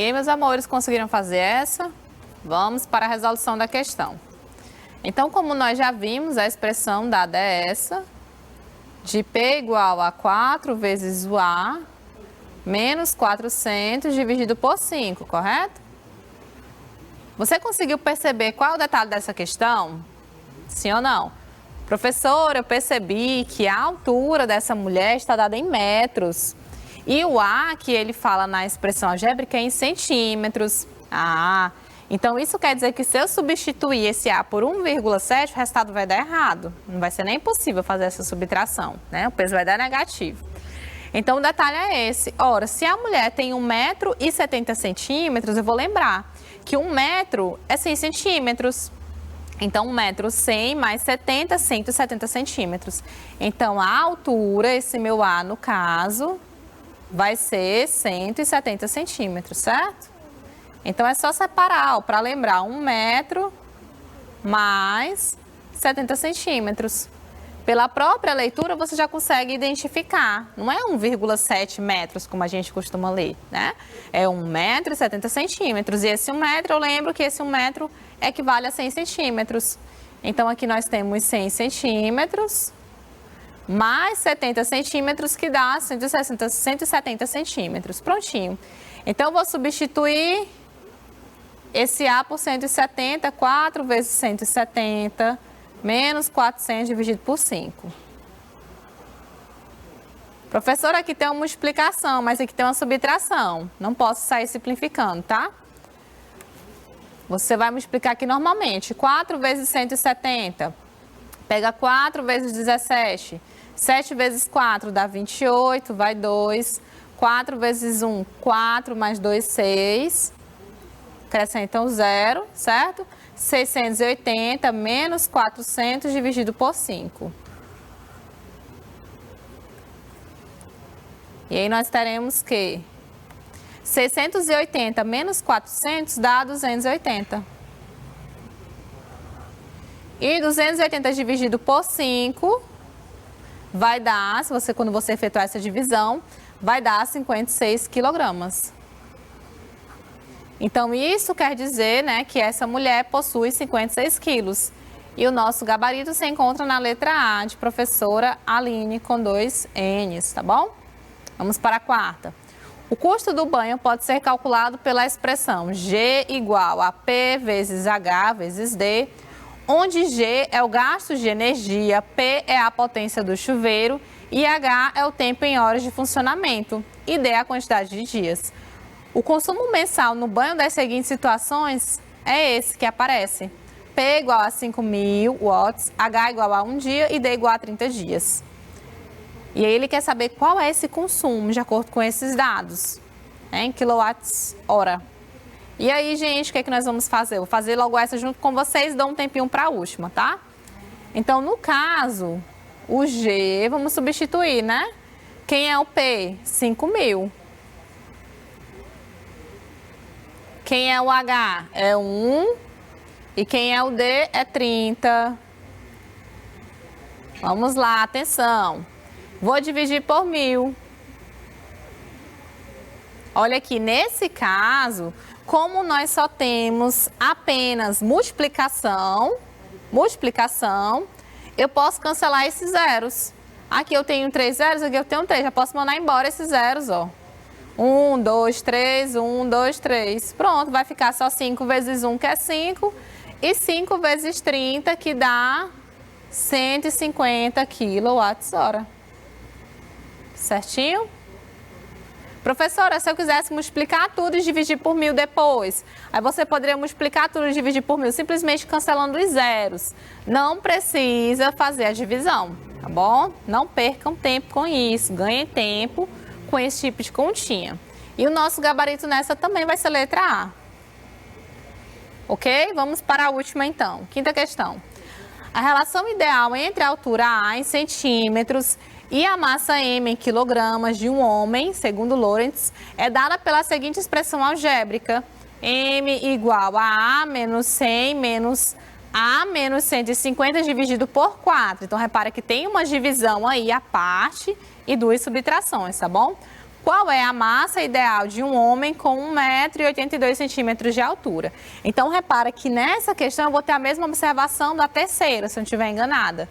E aí, meus amores, conseguiram fazer essa? Vamos para a resolução da questão. Então, como nós já vimos, a expressão dada é essa, de P igual a 4 vezes o A, menos 400 dividido por 5, correto? Você conseguiu perceber qual é o detalhe dessa questão? Sim ou não? Professora, eu percebi que a altura dessa mulher está dada em metros. E o A, que ele fala na expressão algébrica, é em centímetros. Então isso quer dizer que se eu substituir esse A por 1,7, o resultado vai dar errado. Não vai ser nem possível fazer essa subtração, né? O peso vai dar negativo. Então o detalhe é esse. Ora, se a mulher tem 1,70 m, eu vou lembrar que 1 metro é 100 centímetros. Então, 1 metro 100 mais 70, 170 centímetros. Então, a altura, esse meu A no caso, vai ser 170 centímetros, certo? Então, é só separar, para lembrar, 1 metro mais 70 centímetros. Pela própria leitura, você já consegue identificar. Não é 1,7 metros, como a gente costuma ler, né? É 1 metro e 70 centímetros. E esse 1 metro, eu lembro que esse 1 metro equivale a 100 centímetros. Então, aqui nós temos 100 centímetros mais 70 centímetros, que dá 170 centímetros. Prontinho. Então, eu vou substituir esse A por 170, 4 vezes 170, menos 400 dividido por 5. Professora, aqui tem uma multiplicação, mas aqui tem uma subtração. Não posso sair simplificando, tá? Você vai multiplicar aqui normalmente. 4 vezes 170. Pega 4 vezes 17. 7 vezes 4 dá 28, vai 2. 4 vezes 1, 4 mais 2, 6. Acrescentam 0, certo? 680 menos 400 dividido por 5. E aí nós teremos que 680 menos 400 dá 280. E 280 dividido por 5 vai dar, quando você efetuar essa divisão, vai dar 56 quilogramas. Então, isso quer dizer, né, que essa mulher possui 56 quilos. E o nosso gabarito se encontra na letra A, de professora Aline, com 2 N's, tá bom? Vamos para a quarta. O custo do banho pode ser calculado pela expressão G igual a P vezes H vezes D, onde G é o gasto de energia, P é a potência do chuveiro e H é o tempo em horas de funcionamento e D é a quantidade de dias. O consumo mensal no banho das seguintes situações é esse que aparece. P igual a 5.000 watts, H igual a 1 dia e D igual a 30 dias. E aí ele quer saber qual é esse consumo de acordo com esses dados, em quilowatts-hora. E aí, gente, o que é que nós vamos fazer? Eu vou fazer logo essa junto com vocês, dou um tempinho para a última, tá? Então, no caso, o G, vamos substituir, né? Quem é o P? 5.000. Quem é o H? É 1. E quem é o D? É 30. Vamos lá, atenção. Vou dividir por 1.000. Olha aqui, nesse caso, como nós só temos apenas multiplicação, eu posso cancelar esses zeros. Aqui eu tenho 3 zeros, aqui eu tenho 3. Já posso mandar embora esses zeros, ó. 1, 2, 3, 1, 2, 3. Pronto, vai ficar só 5 vezes 1, que é 5. E 5 vezes 30, que dá 150 kWh. Certinho? Professora, se eu quisesse multiplicar tudo e dividir por 1.000 depois, aí você poderia multiplicar tudo e dividir por 1.000, simplesmente cancelando os zeros. Não precisa fazer a divisão, tá bom? Não percam tempo com isso, ganhem tempo com esse tipo de continha. E o nosso gabarito nessa também vai ser letra A. Ok? Vamos para a última então. Quinta questão. A relação ideal entre a altura A em centímetros e a massa M em quilogramas de um homem, segundo Lorentz, é dada pela seguinte expressão algébrica. M igual a A menos 100 menos A menos 150 dividido por 4. Então, repara que tem uma divisão aí à parte e 2 subtrações, tá bom? Qual é a massa ideal de um homem com 1,82 m de altura? Então, repara que nessa questão eu vou ter a mesma observação da terceira, se eu não estiver enganada.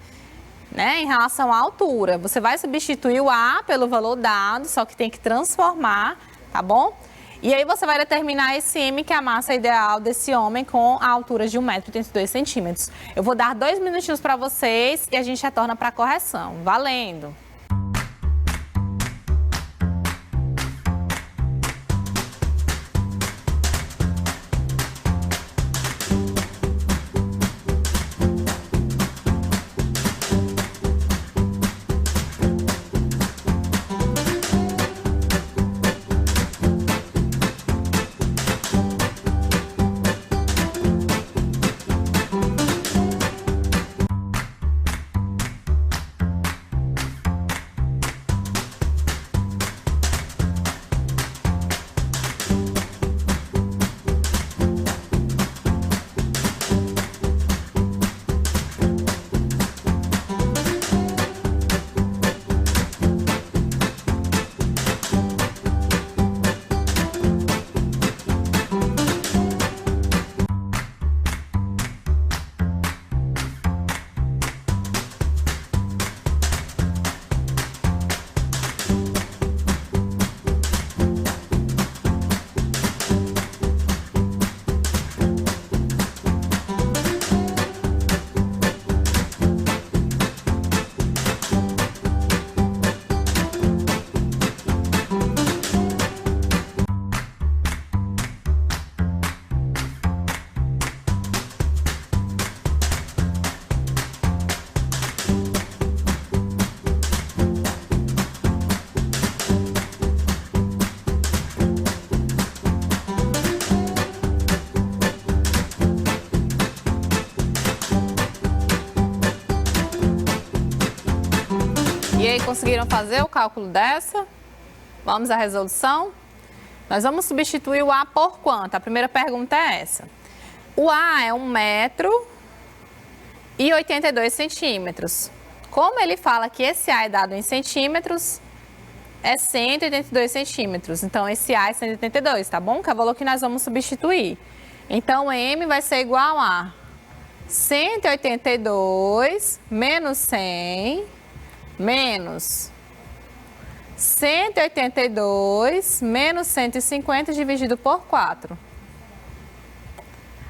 Né? Em relação à altura, você vai substituir o A pelo valor dado, só que tem que transformar, tá bom? E aí você vai determinar esse M, que é a massa ideal desse homem com a altura de 1,82 m. Eu vou dar 2 minutinhos para vocês e a gente retorna para a correção. Valendo! E aí, conseguiram fazer o cálculo dessa? Vamos à resolução? Nós vamos substituir o A por quanto? A primeira pergunta é essa. O A é 1,82 m. Como ele fala que esse A é dado em centímetros, é 182 centímetros. Então, esse A é 182, tá bom? Que é o valor que nós vamos substituir. Então, M vai ser igual a 182 menos 100 menos 182 menos 150 dividido por 4.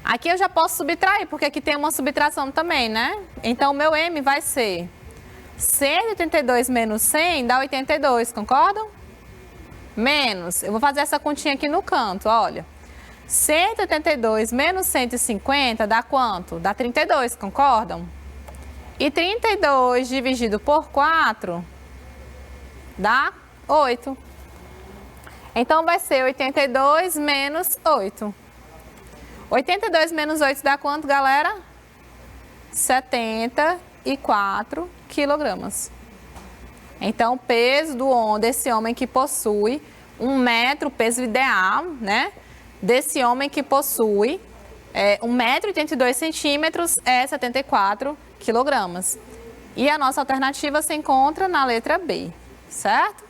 Aqui eu já posso subtrair, porque aqui tem uma subtração também, né? Então, o meu M vai ser 182 menos 100 dá 82, concordam? Menos, eu vou fazer essa continha aqui no canto, olha. 182 menos 150 dá quanto? Dá 32, concordam? E 32 dividido por 4 dá 8. Então, vai ser 82 menos 8. 82 menos 8 dá quanto, galera? 74 quilogramas. Então, o peso desse homem que possui 1 metro, o peso ideal, né? Desse homem que possui 1,82 m é 74 quilogramas. E a nossa alternativa se encontra na letra B, certo?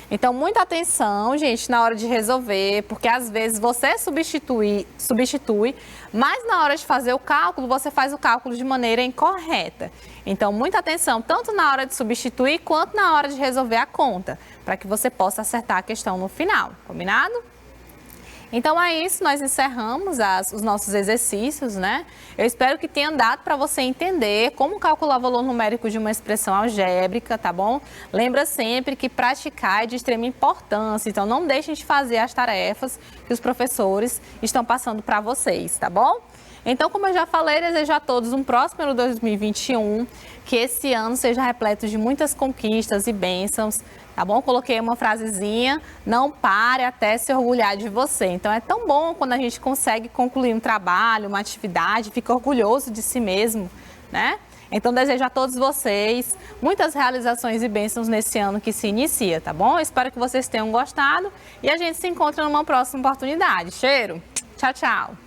Então, muita atenção, gente, na hora de resolver, porque às vezes você substitui, mas na hora de fazer o cálculo, você faz o cálculo de maneira incorreta. Então, muita atenção, tanto na hora de substituir, quanto na hora de resolver a conta, para que você possa acertar a questão no final, combinado? Então, é isso, nós encerramos os nossos exercícios, né? Eu espero que tenha dado para você entender como calcular o valor numérico de uma expressão algébrica, tá bom? Lembra sempre que praticar é de extrema importância, então não deixem de fazer as tarefas que os professores estão passando para vocês, tá bom? Então, como eu já falei, desejo a todos um próspero 2021, que esse ano seja repleto de muitas conquistas e bênçãos, tá bom? Coloquei uma frasezinha, não pare até se orgulhar de você. Então, é tão bom quando a gente consegue concluir um trabalho, uma atividade, fica orgulhoso de si mesmo, né? Então, desejo a todos vocês muitas realizações e bênçãos nesse ano que se inicia, tá bom? Espero que vocês tenham gostado e a gente se encontra numa próxima oportunidade. Cheiro! Tchau, tchau!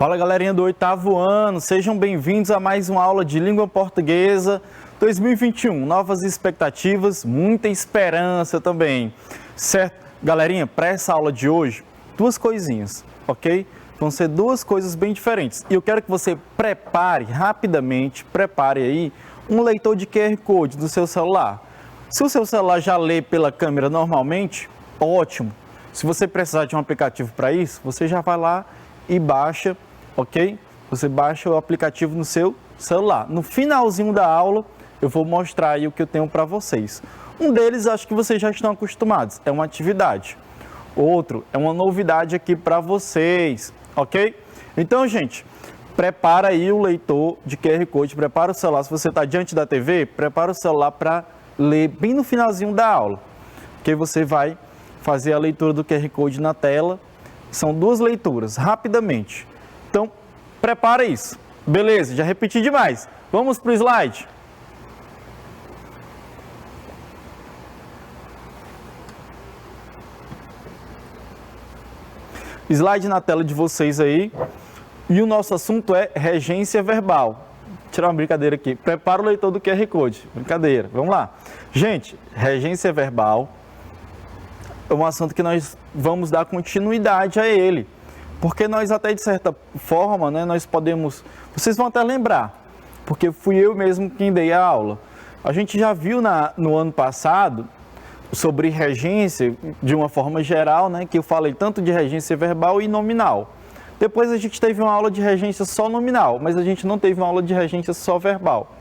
Fala galerinha do 8º ano, sejam bem-vindos a mais uma aula de língua portuguesa 2021. Novas expectativas, muita esperança também, certo? Galerinha, para essa aula de hoje, duas coisinhas, ok? Vão ser duas coisas bem diferentes. E eu quero que você prepare rapidamente, aí um leitor de QR Code do seu celular. Se o seu celular já lê pela câmera normalmente, ótimo. Se você precisar de um aplicativo para isso, você já vai lá e baixa, ok? Você baixa o aplicativo no seu celular. No finalzinho da aula, eu vou mostrar aí o que eu tenho para vocês. Um deles, acho que vocês já estão acostumados, é uma atividade. Outro, é uma novidade aqui para vocês, ok? Então, gente, prepara aí o leitor de QR Code, prepara o celular. Se você está diante da TV, prepara o celular para ler bem no finalzinho da aula, porque você vai fazer a leitura do QR Code na tela. São duas leituras, rapidamente. Então, prepara isso. Beleza, já repeti demais. Vamos para o slide. Slide na tela de vocês aí. E o nosso assunto é regência verbal. Vou tirar uma brincadeira aqui. Prepara o leitor do QR Code. Brincadeira, vamos lá. Gente, regência verbal é um assunto que nós vamos dar continuidade a ele. Porque nós até de certa forma, né, nós podemos... Vocês vão até lembrar, porque fui eu mesmo quem dei a aula. A gente já viu no ano passado sobre regência de uma forma geral, né, que eu falei tanto de regência verbal e nominal. Depois a gente teve uma aula de regência só nominal, mas a gente não teve uma aula de regência só verbal.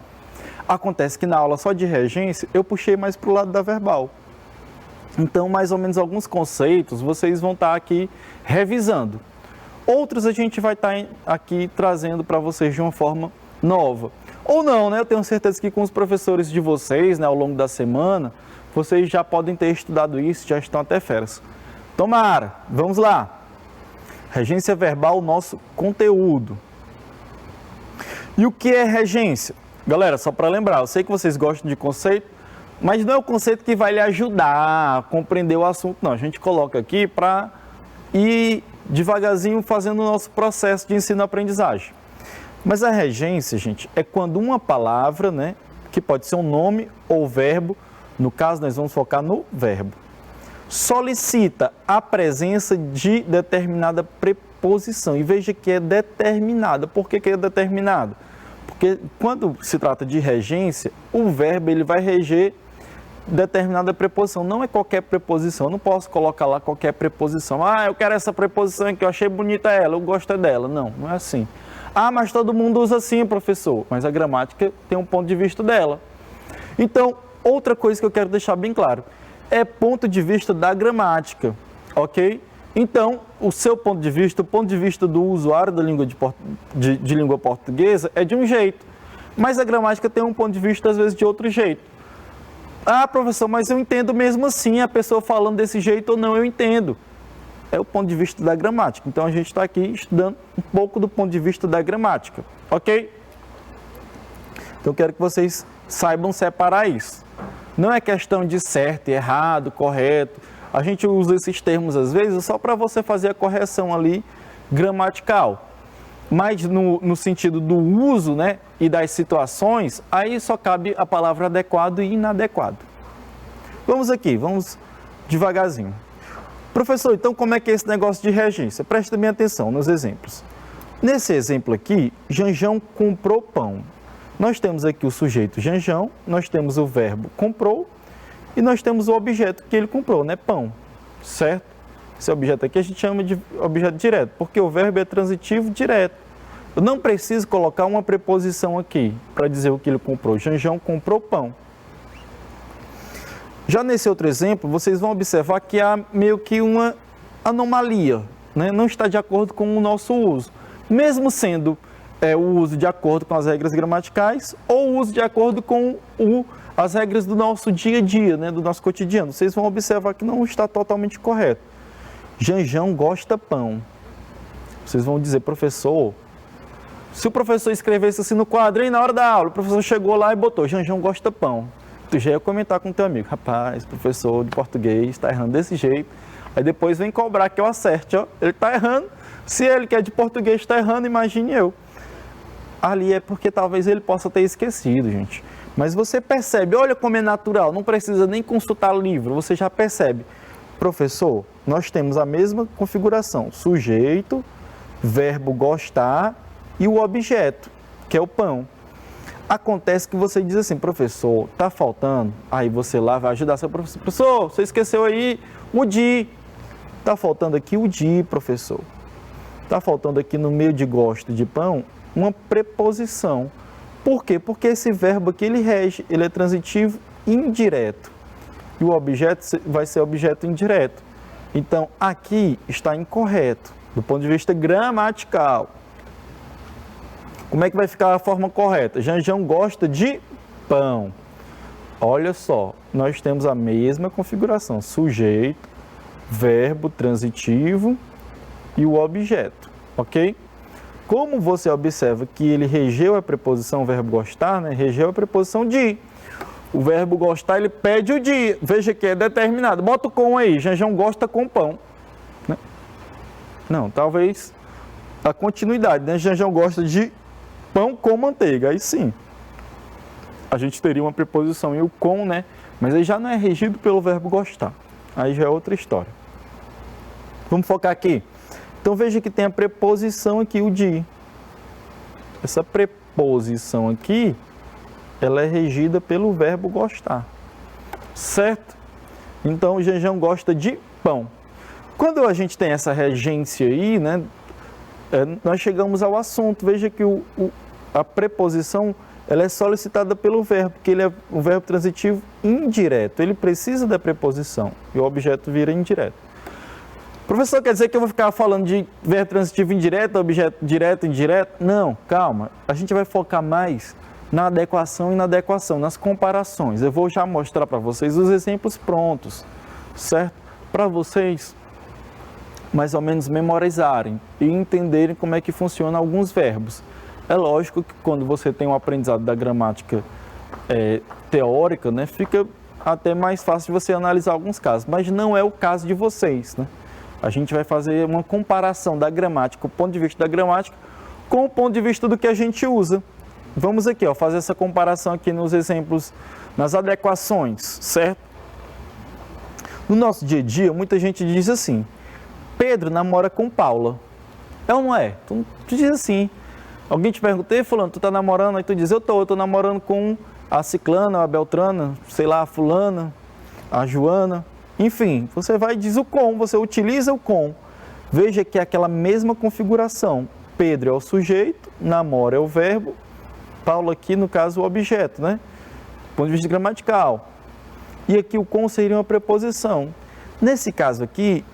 Acontece que na aula só de regência eu puxei mais para o lado da verbal. Então, mais ou menos alguns conceitos vocês vão estar aqui revisando. Outros a gente vai estar aqui trazendo para vocês de uma forma nova. Ou não, né? Eu tenho certeza que com os professores de vocês, né, ao longo da semana, vocês já podem ter estudado isso, já estão até feras. Tomara, vamos lá. Regência verbal, nosso conteúdo. E o que é regência? Galera, só para lembrar, eu sei que vocês gostam de conceito, mas não é o conceito que vai lhe ajudar a compreender o assunto, não. A gente coloca aqui para ir devagarzinho fazendo o nosso processo de ensino-aprendizagem. Mas a regência, gente, é quando uma palavra, né, que pode ser um nome ou verbo, no caso nós vamos focar no verbo, solicita a presença de determinada preposição. E veja que é determinada. Por que é determinada? Porque quando se trata de regência, o verbo ele vai reger determinada preposição. Não é qualquer preposição. Eu não posso colocar lá qualquer preposição. Ah, eu quero essa preposição aqui, eu achei bonita ela, eu gosto dela. Não, não é assim. Ah, mas todo mundo usa assim, professor. Mas a gramática tem um ponto de vista dela. Então, outra coisa que eu quero deixar bem claro é ponto de vista da gramática, ok? Então, o seu ponto de vista, o ponto de vista do usuário da língua de língua portuguesa é de um jeito, mas a gramática tem um ponto de vista, às vezes, de outro jeito. Ah, professor, mas eu entendo mesmo assim, a pessoa falando desse jeito ou não, eu entendo. É o ponto de vista da gramática. Então, a gente está aqui estudando um pouco do ponto de vista da gramática, ok? Então, eu quero que vocês saibam separar isso. Não é questão de certo, errado, correto. A gente usa esses termos às vezes só para você fazer a correção ali gramatical. Mas no sentido do uso, né, e das situações, aí só cabe a palavra adequado e inadequado. Vamos aqui, vamos devagarzinho. Professor, então como é que é esse negócio de regência? Preste bem atenção nos exemplos. Nesse exemplo aqui, Janjão comprou pão. Nós temos aqui o sujeito Janjão, nós temos o verbo comprou e nós temos o objeto que ele comprou, né? Pão, certo? Esse objeto aqui a gente chama de objeto direto, porque o verbo é transitivo direto. Eu não preciso colocar uma preposição aqui para dizer o que ele comprou. Janjão comprou pão. Já nesse outro exemplo, vocês vão observar que há meio que uma anomalia, né? Não está de acordo com o nosso uso. Mesmo sendo o uso de acordo com as regras gramaticais ou o uso de acordo com as regras do nosso dia a dia, né? Do nosso cotidiano. Vocês vão observar que não está totalmente correto. Janjão gosta pão. Vocês vão dizer, professor, se o professor escrevesse assim no quadro, na hora da aula, o professor chegou lá e botou, Janjão gosta pão. Tu já ia comentar com o teu amigo, rapaz, professor de português, está errando desse jeito. Aí depois vem cobrar que eu acerte, ó. Ele está errando. Se ele que é de português está errando, imagine eu. Ali é porque talvez ele possa ter esquecido, gente. Mas você percebe, olha como é natural, não precisa nem consultar livro, você já percebe. Professor, nós temos a mesma configuração, sujeito, verbo gostar e o objeto, que é o pão. Acontece que você diz assim, professor, tá faltando? Aí você lá vai ajudar seu professor. Professor, você esqueceu aí o de. Tá faltando aqui o de, professor. Tá faltando aqui no meio de gosto de pão uma preposição. Por quê? Porque esse verbo aqui ele rege, ele é transitivo indireto. E o objeto vai ser objeto indireto. Então, aqui está incorreto, do ponto de vista gramatical. Como é que vai ficar a forma correta? Janjão gosta de pão. Olha só, nós temos a mesma configuração. Sujeito, verbo transitivo e o objeto, ok? Como você observa que ele regeu a preposição verbo gostar, né? Regeu a preposição de. O verbo gostar, ele pede o de. Veja que é determinado. Bota o com aí. Janjão gosta com pão. Né? Não, talvez a continuidade, né? Janjão gosta de pão com manteiga. Aí sim, a gente teria uma preposição e o com, né? Mas aí já não é regido pelo verbo gostar. Aí já é outra história. Vamos focar aqui. Então veja que tem a preposição aqui, o de. Essa preposição aqui, ela é regida pelo verbo gostar. Certo? Então o Janjão gosta de pão. Quando a gente tem essa regência aí, né? Nós chegamos ao assunto. Veja que a preposição ela é solicitada pelo verbo, porque ele é um verbo transitivo indireto. Ele precisa da preposição e o objeto vira indireto. Professor, quer dizer que eu vou ficar falando de verbo transitivo indireto, objeto direto, indireto? Não, calma. A gente vai focar mais na adequação e inadequação, nas comparações. Eu vou já mostrar para vocês os exemplos prontos, certo? Para vocês mais ou menos memorizarem e entenderem como é que funcionam alguns verbos. É lógico que quando você tem um aprendizado da gramática teórica, né, fica até mais fácil de você analisar alguns casos, mas não é o caso de vocês, né? A gente vai fazer uma comparação da gramática, o ponto de vista da gramática, com o ponto de vista do que a gente usa. Vamos aqui, ó, fazer essa comparação aqui nos exemplos, nas adequações, certo? No nosso dia a dia, muita gente diz assim, Pedro namora com Paula. É ou não é? Tu diz assim. Alguém te pergunta, ei, fulano, tu tá namorando? Aí tu diz, eu tô namorando com a ciclana, a beltrana, sei lá, a fulana, a Joana. Enfim, você vai e diz o com, você utiliza o com. Veja que é aquela mesma configuração. Pedro é o sujeito, namora é o verbo, Paulo aqui, no caso, o objeto, né? Do ponto de vista gramatical. E aqui o com seria uma preposição. Nesse caso aqui,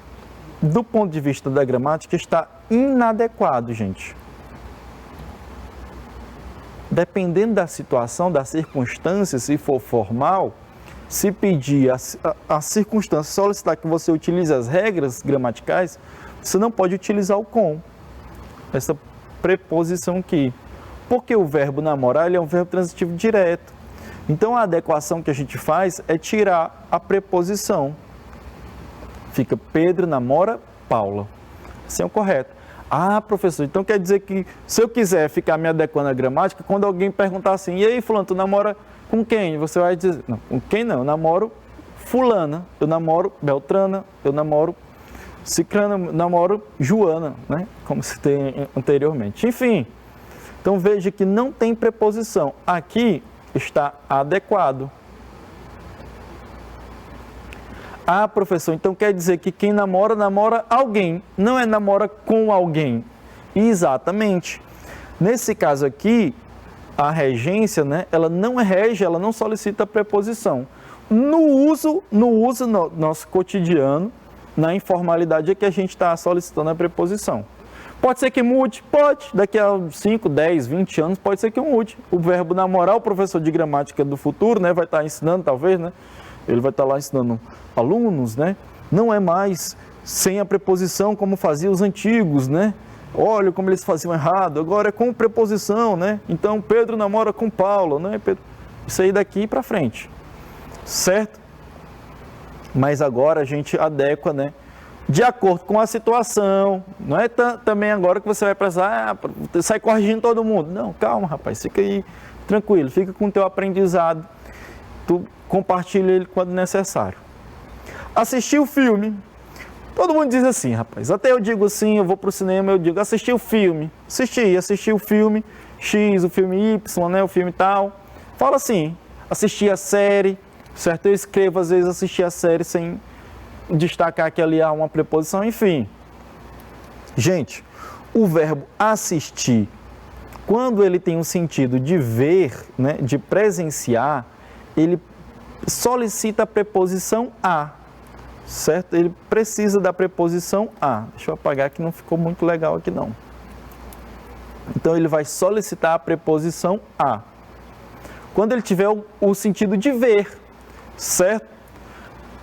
do ponto de vista da gramática, está inadequado, gente. Dependendo da situação, da circunstância, se for formal, se pedir a circunstância, solicitar que você utilize as regras gramaticais, você não pode utilizar o com, essa preposição aqui. Porque o verbo namorar ele é um verbo transitivo direto. Então a adequação que a gente faz é tirar a preposição. Fica Pedro namora Paula. Assim é o correto. Ah, professor, então quer dizer que se eu quiser ficar me adequando à gramática, quando alguém perguntar assim, e aí, fulano, tu namora com quem? Você vai dizer, não, com quem não? Eu namoro fulana, eu namoro beltrana, eu namoro ciclana, eu namoro Joana, né? Como se tem anteriormente. Enfim, então veja que não tem preposição. Aqui está adequado. Ah, professor, então quer dizer que quem namora, namora alguém, não é namora com alguém. Exatamente. Nesse caso aqui, a regência, né, ela não rege, ela não solicita a preposição. No uso no nosso cotidiano, na informalidade, é que a gente está solicitando a preposição. Pode ser que mude? Pode. Daqui a 5, 10, 20 anos, pode ser que mude. O verbo namorar, o professor de gramática do futuro, né, vai estar ensinando, talvez, né? Ele vai estar lá ensinando alunos, né? Não é mais sem a preposição como faziam os antigos, né? Olha como eles faziam errado, agora é com preposição, né? Então, Pedro namora com Paulo, né? Isso aí daqui para frente, certo? Mas agora a gente adequa, né? de acordo com a situação. Não é também agora que você vai precisar, sai corrigindo todo mundo. Não, calma, rapaz, fica aí tranquilo, fica com o teu aprendizado. Tu compartilha ele quando necessário. Assistir o filme. Todo mundo diz assim, rapaz, até eu digo assim, eu vou pro cinema, eu digo, assistir o filme. Assistir o filme X, o filme Y, né, o filme tal. Fala assim, assistir a série, certo? Eu escrevo, às vezes, assistir a série sem destacar que ali há uma preposição, enfim. Gente, o verbo assistir, quando ele tem um sentido de ver, né, de presenciar, ele solicita a preposição a, certo? Ele precisa da preposição a. Deixa eu apagar que não ficou muito legal aqui não. Então ele vai solicitar a preposição a. Quando ele tiver o sentido de ver, certo?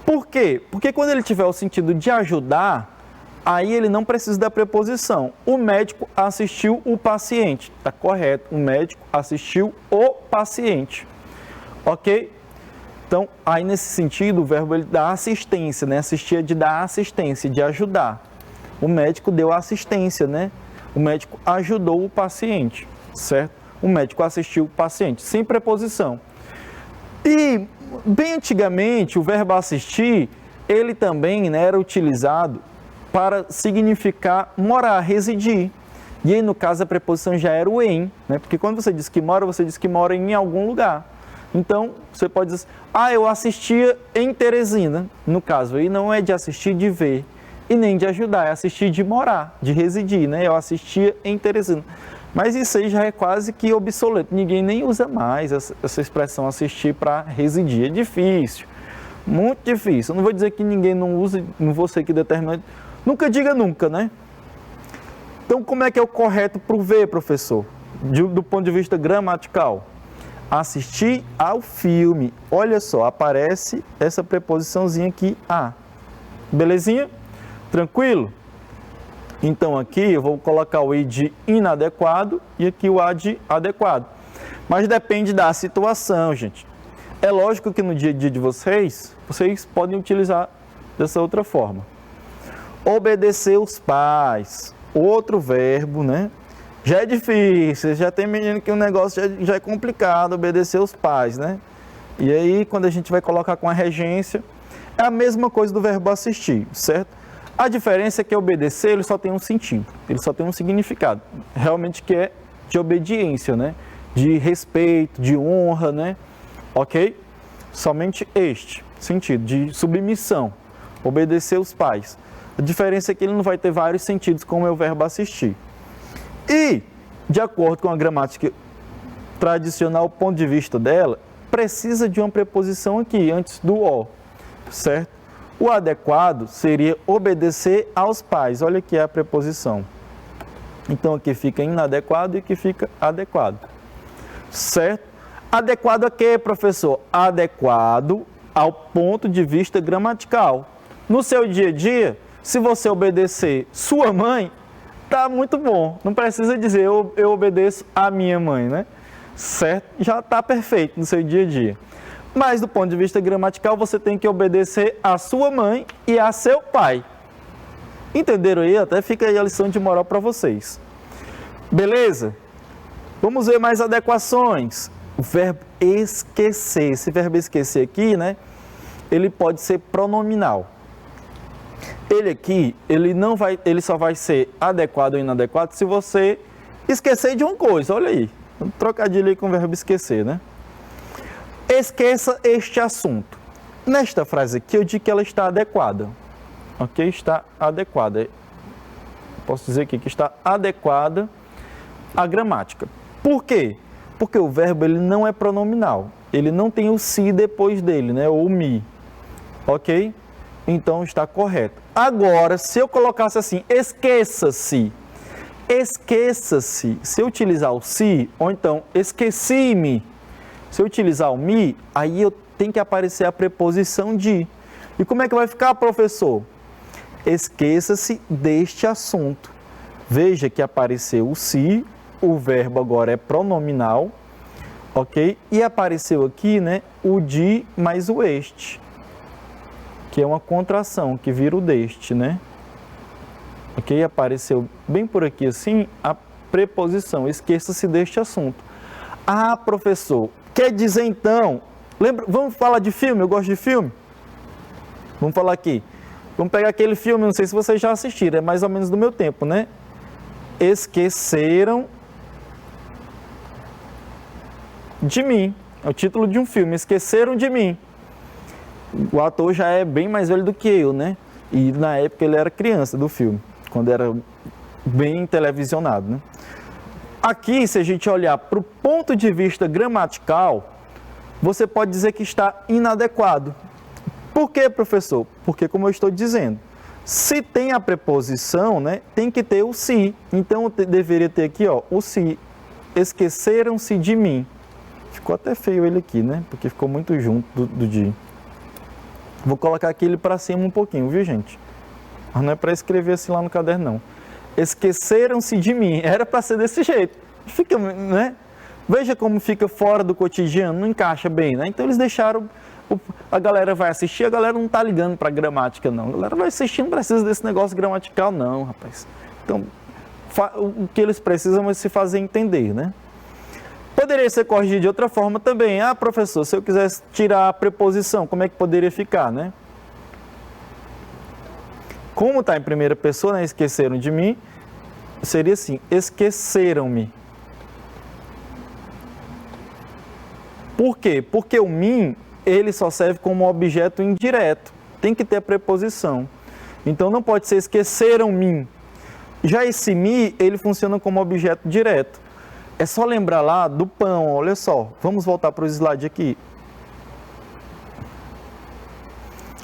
Por quê? Porque quando ele tiver o sentido de ajudar, aí ele não precisa da preposição. O médico assistiu o paciente. Está correto. O médico assistiu o paciente. Ok? Então, aí nesse sentido, o verbo ele dá assistência, né? Assistir é de dar assistência, de ajudar. O médico deu assistência, né? O médico ajudou o paciente, certo? O médico assistiu o paciente, sem preposição. E, bem antigamente, o verbo assistir, ele também, né, era utilizado para significar morar, residir. E aí, no caso, a preposição já era o em, né? Porque quando você diz que mora em algum lugar. Então, você pode dizer, eu assistia em Teresina. No caso, aí não é de assistir de ver e nem de ajudar, é assistir de morar, de residir, né? Eu assistia em Teresina. Mas isso aí já é quase que obsoleto. Ninguém nem usa mais essa expressão assistir para residir. É difícil, muito difícil. Eu não vou dizer que ninguém não usa, não vou ser que determinado. Nunca diga nunca, né? Então, como é que é o correto para o ver, professor? Do ponto de vista gramatical. Assistir ao filme. Olha só, aparece essa preposiçãozinha aqui, a. Belezinha? Tranquilo? Então aqui eu vou colocar o i de inadequado e aqui o a de adequado. Mas depende da situação, gente. É lógico que no dia a dia de vocês podem utilizar dessa outra forma. Obedecer os pais. Outro verbo, né? Já é difícil, já tem menino que o negócio já é complicado, obedecer os pais, né? E aí, quando a gente vai colocar com a regência, é a mesma coisa do verbo assistir, certo? A diferença é que obedecer, ele só tem um sentido, ele só tem um significado, realmente que é de obediência, né? De respeito, de honra, né? Ok? Somente este sentido, de submissão, obedecer os pais. A diferença é que ele não vai ter vários sentidos, como é o verbo assistir. E, de acordo com a gramática tradicional, o ponto de vista dela, precisa de uma preposição aqui, antes do o, certo? O adequado seria obedecer aos pais. Olha aqui a preposição. Então, aqui fica inadequado e aqui fica adequado. Certo? Adequado a quê, professor? Adequado ao ponto de vista gramatical. No seu dia a dia, se você obedecer sua mãe, tá muito bom. Não precisa dizer eu obedeço a minha mãe, né? Certo? Já está perfeito no seu dia a dia. Mas do ponto de vista gramatical, você tem que obedecer a sua mãe e a seu pai. Entenderam aí? Até fica aí a lição de moral para vocês. Beleza? Vamos ver mais adequações. O verbo esquecer. Esse verbo esquecer aqui, né? Ele pode ser pronominal. Ele aqui, ele só vai ser adequado ou inadequado se você esquecer de uma coisa. Olha aí. Um trocadilho aí com o verbo esquecer, né? Esqueça este assunto. Nesta frase aqui, eu digo que ela está adequada. Ok? Está adequada. Posso dizer aqui que está adequada à gramática. Por quê? Porque o verbo ele não é pronominal. Ele não tem o se depois dele, né? Ou o me. Ok? Então está correto. Agora, se eu colocasse assim, esqueça-se. Esqueça-se. Se eu utilizar o se, ou então esqueci-me. Se eu utilizar o me, aí eu tenho que aparecer a preposição de. E como é que vai ficar, professor? Esqueça-se deste assunto. Veja que apareceu o se, o verbo agora é pronominal, ok? E apareceu aqui, né, o de mais o este, que é uma contração, que vira o deste, né? ok? Apareceu bem por aqui assim a preposição, esqueça-se deste assunto. Ah, professor, quer dizer então, lembra, vamos falar de filme, eu gosto de filme? Vamos falar aqui, vamos pegar aquele filme, não sei se vocês já assistiram, é mais ou menos do meu tempo, né? Esqueceram de mim, é o título de um filme, Esqueceram de Mim. O ator já é bem mais velho do que eu, né? E na época ele era criança do filme, quando era bem televisionado, né? Aqui, se a gente olhar para o ponto de vista gramatical, você pode dizer que está inadequado. Por quê, professor? Porque, como eu estou dizendo, se tem a preposição, né, tem que ter o se. Então, eu deveria ter aqui, ó, o se. Esqueceram-se de mim. Ficou até feio ele aqui, né? Porque ficou muito junto do de. Vou colocar aqui ele para cima um pouquinho, viu, gente? Mas não é para escrever assim lá no caderno, não. Esqueceram-se de mim. Era para ser desse jeito. Fica, né? Veja como fica fora do cotidiano, não encaixa bem, né? Então eles deixaram, a galera vai assistir, a galera não tá ligando para gramática, não. A galera vai assistir, não precisa desse negócio gramatical, não, rapaz. Então, o que eles precisam é se fazer entender, né? Poderia ser corrigido de outra forma também. Ah, professor, se eu quisesse tirar a preposição, como é que poderia ficar, né? Como está em primeira pessoa, né? Esqueceram de mim, seria assim, esqueceram-me. Por quê? Porque o mim, ele só serve como objeto indireto. Tem que ter a preposição. Então, não pode ser esqueceram-me. Já esse me, ele funciona como objeto direto. É só lembrar lá do pão, olha só. Vamos voltar para o slide aqui.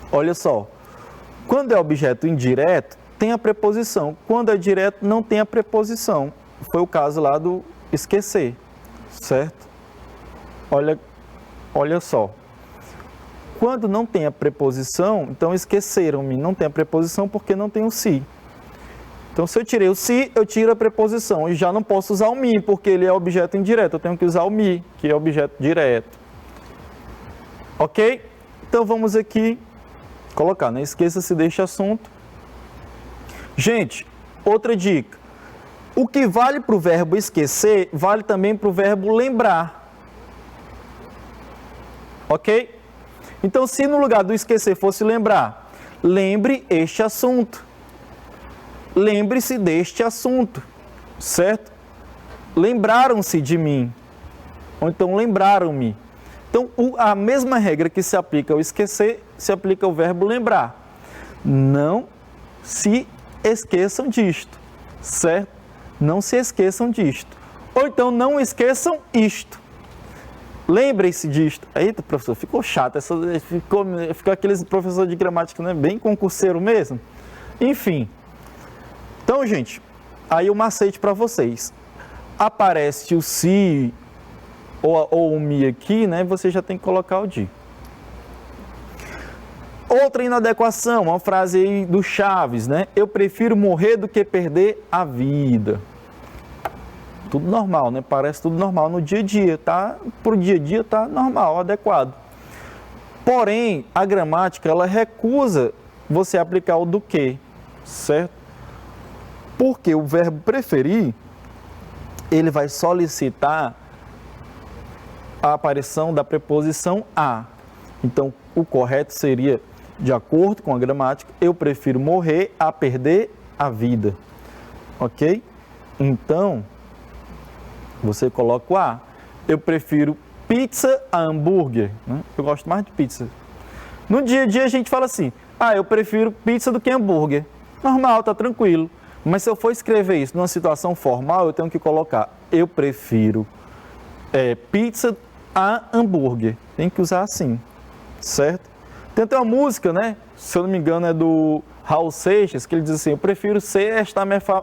Olha só. Quando é objeto indireto, tem a preposição. Quando é direto, não tem a preposição. Foi o caso lá do esquecer, certo? Olha só. Quando não tem a preposição, então esqueceram-me. Não tem a preposição porque não tem o se. Então, se eu tirei o se, eu tiro a preposição. E já não posso usar o me, porque ele é objeto indireto. Eu tenho que usar o me, que é objeto direto. Ok? Então, vamos aqui colocar, né? Esqueça-se deste assunto. Gente, outra dica. O que vale para o verbo esquecer, vale também para o verbo lembrar. Ok? Então, se no lugar do esquecer fosse lembrar, lembre este assunto. Lembre-se deste assunto, certo? Lembraram-se de mim, ou então lembraram-me. Então, a mesma regra que se aplica ao esquecer, se aplica ao verbo lembrar. Não se esqueçam disto, certo? Não se esqueçam disto. Ou então, não esqueçam isto. Lembrem-se disto. Eita, professor, ficou chato. Ficou aqueles professores de gramática, né? Bem concurseiro mesmo. Enfim. Então, gente, aí o macete para vocês. Aparece o se ou o me aqui, né? Você já tem que colocar o de. Outra inadequação, uma frase aí do Chaves, né? Eu prefiro morrer do que perder a vida. Tudo normal, né? Parece tudo normal no dia a dia, tá? Pro dia a dia tá normal, adequado. Porém, a gramática, ela recusa você aplicar o do que, certo? Porque o verbo preferir, ele vai solicitar a aparição da preposição a. Então, o correto seria, de acordo com a gramática, eu prefiro morrer a perder a vida. Ok? Então, você coloca o a. Eu prefiro pizza a hambúrguer. Né? Eu gosto mais de pizza. No dia a dia a gente fala assim, eu prefiro pizza do que hambúrguer. Normal, tá tranquilo. Mas se eu for escrever isso numa situação formal, eu tenho que colocar, eu prefiro pizza a hambúrguer. Tem que usar assim, certo? Tem até uma música, né? Se eu não me engano é do Raul Seixas, que ele diz assim, eu prefiro ser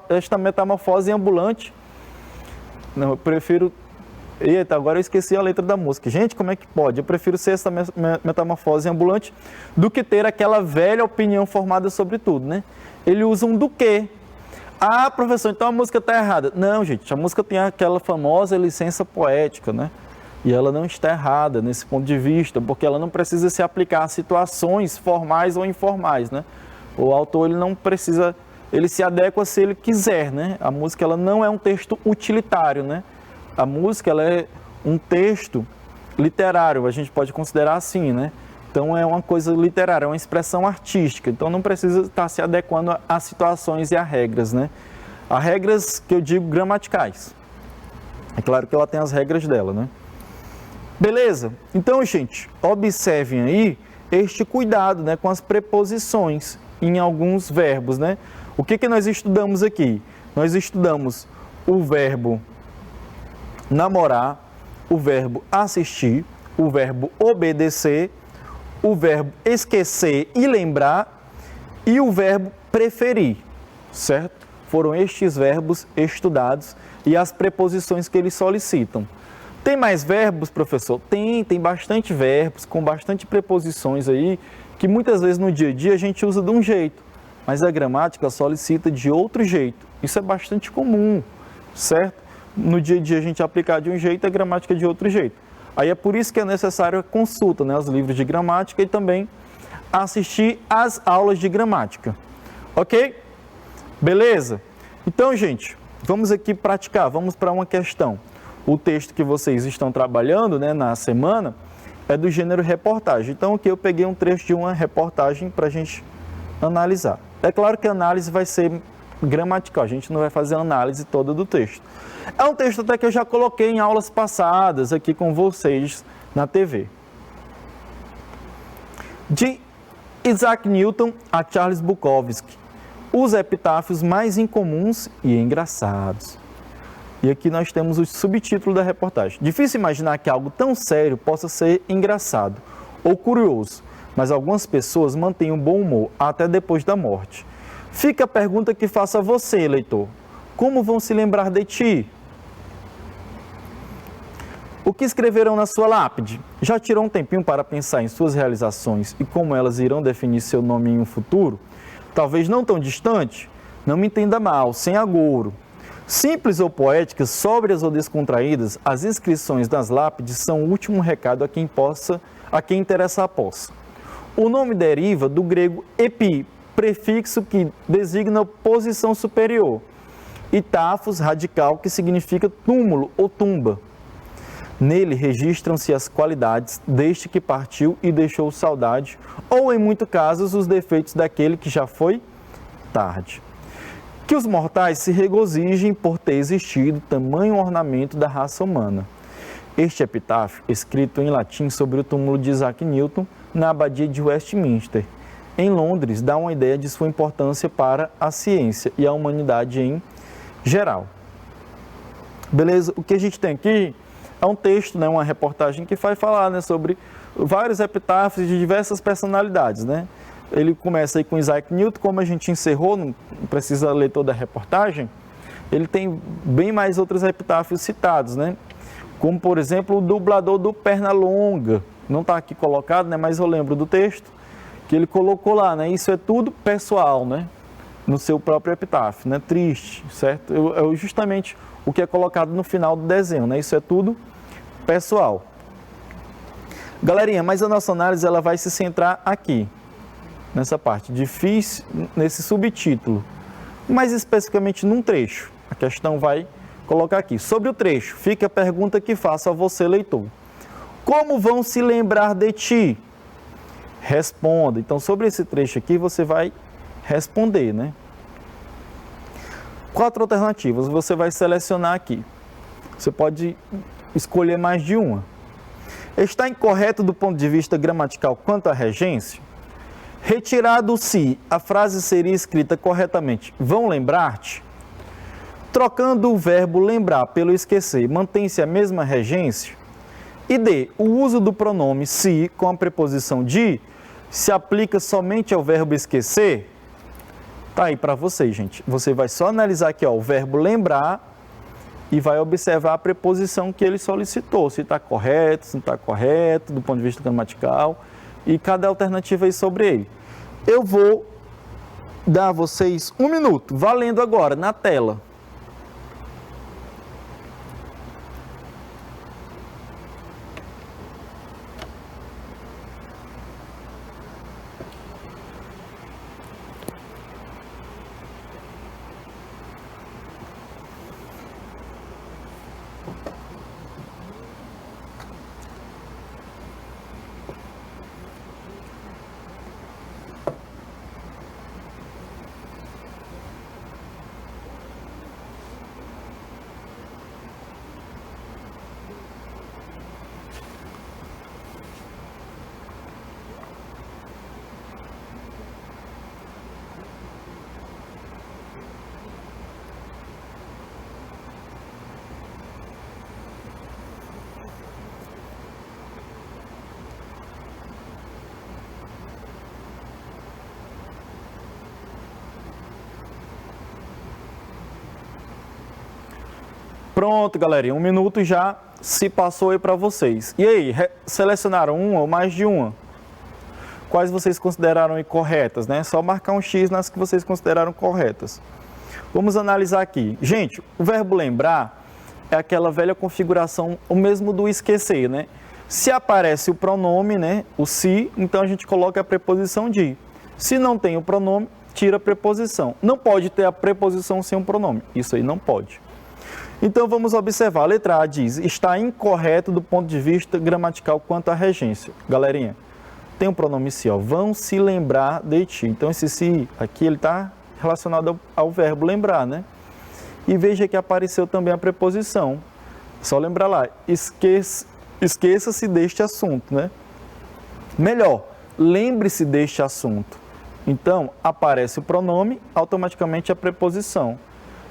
esta metamorfose ambulante. Não, eu prefiro... Eita, agora eu esqueci a letra da música. Gente, como é que pode? Eu prefiro ser essa metamorfose ambulante do que ter aquela velha opinião formada sobre tudo, né? Ele usa um do que. Ah, professor, então a música está errada. Não, gente, a música tem aquela famosa licença poética, né? E ela não está errada nesse ponto de vista, porque ela não precisa se aplicar a situações formais ou informais, né? O autor ele não precisa ele se adequa se ele quiser, né? A música ela não é um texto utilitário, né? A música ela é um texto literário, a gente pode considerar assim, né? Então é uma coisa literária, é uma expressão artística, então não precisa estar se adequando a situações e a regras, né? A regras que eu digo gramaticais. É claro que ela tem as regras dela, né? Beleza? Então, gente, observem aí este cuidado, né, com as preposições em alguns verbos, né? O que nós estudamos aqui? Nós estudamos o verbo namorar, o verbo assistir, o verbo obedecer, o verbo esquecer e lembrar e o verbo preferir, certo? Foram estes verbos estudados e as preposições que eles solicitam. Tem mais verbos, professor? Tem bastante verbos, com bastante preposições aí, que muitas vezes no dia a dia a gente usa de um jeito, mas a gramática solicita de outro jeito. Isso é bastante comum, certo? No dia a dia a gente aplicar de um jeito, a gramática de outro jeito. Aí é por isso que é necessário a consulta, né, aos livros de gramática e também assistir às aulas de gramática. Ok? Beleza? Então, gente, vamos aqui praticar, vamos para uma questão. O texto que vocês estão trabalhando, né, na semana é do gênero reportagem. Então, aqui eu peguei um trecho de uma reportagem para a gente analisar. É claro que a análise vai ser gramatical, a gente não vai fazer a análise toda do texto. É um texto até que eu já coloquei em aulas passadas aqui com vocês na TV. De Isaac Newton a Charles Bukowski, os epitáfios mais incomuns e engraçados. E aqui nós temos o subtítulo da reportagem. Difícil imaginar que algo tão sério possa ser engraçado ou curioso, mas algumas pessoas mantêm um bom humor até depois da morte. Fica a pergunta que faço a você, leitor. Como vão se lembrar de ti? O que escreverão na sua lápide? Já tirou um tempinho para pensar em suas realizações e como elas irão definir seu nome em um futuro? Talvez não tão distante? Não me entenda mal, sem agouro. Simples ou poéticas, sóbrias ou descontraídas, as inscrições das lápides são o último recado a quem interessa a posse. O nome deriva do grego epi, prefixo que designa posição superior, e tafos, radical, que significa túmulo ou tumba. Nele registram-se as qualidades deste que partiu e deixou saudade, ou, em muitos casos, os defeitos daquele que já foi tarde. Que os mortais se regozijem por ter existido tamanho ornamento da raça humana. Este epitáfio, escrito em latim sobre o túmulo de Isaac Newton, na abadia de Westminster, em Londres, dá uma ideia de sua importância para a ciência e a humanidade em geral. Beleza? O que a gente tem aqui é um texto, né, uma reportagem que vai falar, né, sobre vários epitáfios de diversas personalidades, né? Ele começa aí com Isaac Newton, como a gente encerrou, não precisa ler toda a reportagem, ele tem bem mais outros epitáfios citados, né? Como, por exemplo, o dublador do Pernalonga, não está aqui colocado, né, mas eu lembro do texto, que ele colocou lá, né? Isso é tudo pessoal, né? No seu próprio epitáfio, né? Triste, certo? É justamente o que é colocado no final do desenho, né? Isso é tudo pessoal. Galerinha, mas a nossa análise ela vai se centrar aqui, nessa parte, difícil, nesse subtítulo, mais especificamente num trecho. A questão vai colocar aqui. Sobre o trecho, fica a pergunta que faço a você, leitor. Como vão se lembrar de ti? Responda. Então, sobre esse trecho aqui, você vai responder, né? 4 alternativas, você vai selecionar aqui. Você pode escolher mais de uma. Está incorreto do ponto de vista gramatical quanto à regência? Retirado o se, a frase seria escrita corretamente. Vão lembrar-te? Trocando o verbo lembrar pelo esquecer, mantém-se a mesma regência? E D, o uso do pronome se com a preposição de se aplica somente ao verbo esquecer? Tá aí para vocês, gente. Você vai só analisar aqui, ó, o verbo lembrar e vai observar a preposição que ele solicitou, se está correto, se não está correto, do ponto de vista gramatical, e cada alternativa aí sobre ele. Eu vou dar a vocês 1 minuto, valendo agora, na tela. Pronto, galerinha, 1 minuto já se passou aí para vocês. E aí, selecionaram uma ou mais de uma? Quais vocês consideraram corretas, né? Só marcar um X nas que vocês consideraram corretas. Vamos analisar aqui. Gente, o verbo lembrar é aquela velha configuração, o mesmo do esquecer, né? Se aparece o pronome, né, o se, então a gente coloca a preposição de. Se não tem o pronome, tira a preposição. Não pode ter a preposição sem um pronome. Isso aí não pode. Então vamos observar. A letra A diz, está incorreto do ponto de vista gramatical quanto à regência. Galerinha, tem um pronome se, ó, vão se lembrar de ti. Então esse se aqui, ele está relacionado ao verbo lembrar, né? E veja que apareceu também a preposição. Só lembrar lá, esqueça-se deste assunto, né? Melhor, lembre-se deste assunto. Então, aparece o pronome, automaticamente a preposição.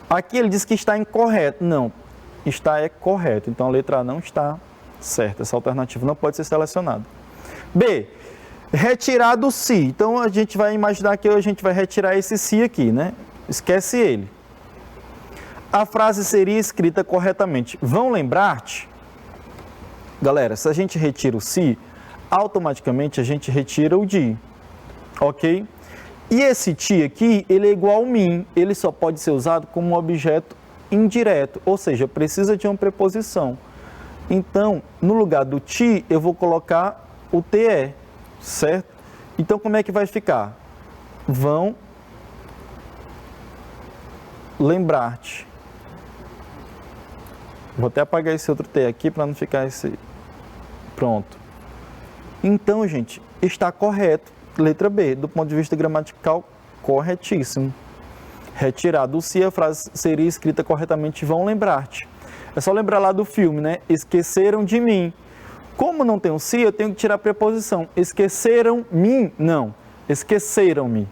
Aqui ele diz que está incorreto. Não, está é correto. Então, a letra A não está certa. Essa alternativa não pode ser selecionada. B, retirar do se. Então, a gente vai imaginar que a gente vai retirar esse se aqui, né? Esquece ele. A frase seria escrita corretamente. Vão lembrar-te? Galera, se a gente retira o se, automaticamente a gente retira o de. Ok? E esse ti aqui, ele é igual ao mim. Ele só pode ser usado como um objeto indireto, ou seja, precisa de uma preposição. Então, no lugar do ti, eu vou colocar o te, certo? Então, como é que vai ficar? Vão lembrar-te. Vou até apagar esse outro T aqui para não ficar esse... Pronto. Então, gente, está correto. Letra B, do ponto de vista gramatical, corretíssimo. Retirado o se, a frase seria escrita corretamente, vão lembrar-te. É só lembrar lá do filme, né? Esqueceram de mim. Como não tem o se, eu tenho que tirar a preposição. Esqueceram-me? Não. Esqueceram-me.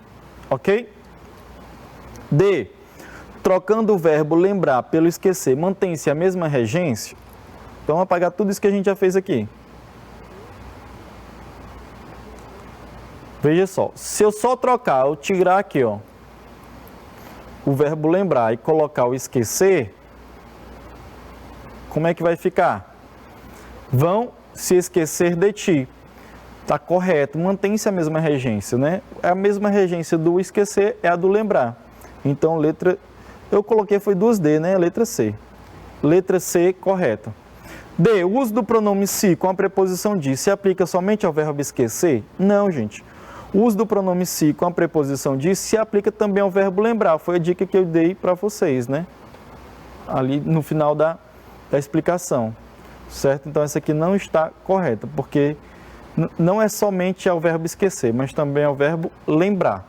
Ok? D. Trocando o verbo lembrar pelo esquecer, mantém-se a mesma regência? Então, vamos apagar tudo isso que a gente já fez aqui. Veja só, se eu só trocar, eu tirar aqui, ó, o verbo lembrar e colocar o esquecer, como é que vai ficar? Vão se esquecer de ti. Tá correto, mantém-se a mesma regência, né? A mesma regência do esquecer é a do lembrar. Então, letra... Eu coloquei foi 2D, né? Letra C. Letra C, correta. D. O uso do pronome se com a preposição de se aplica somente ao verbo esquecer? Não, gente. O uso do pronome se com a preposição de se aplica também ao verbo lembrar. Foi a dica que eu dei para vocês, né? Ali no final da explicação. Certo? Então, essa aqui não está correta, porque não é somente ao verbo esquecer, mas também ao verbo lembrar.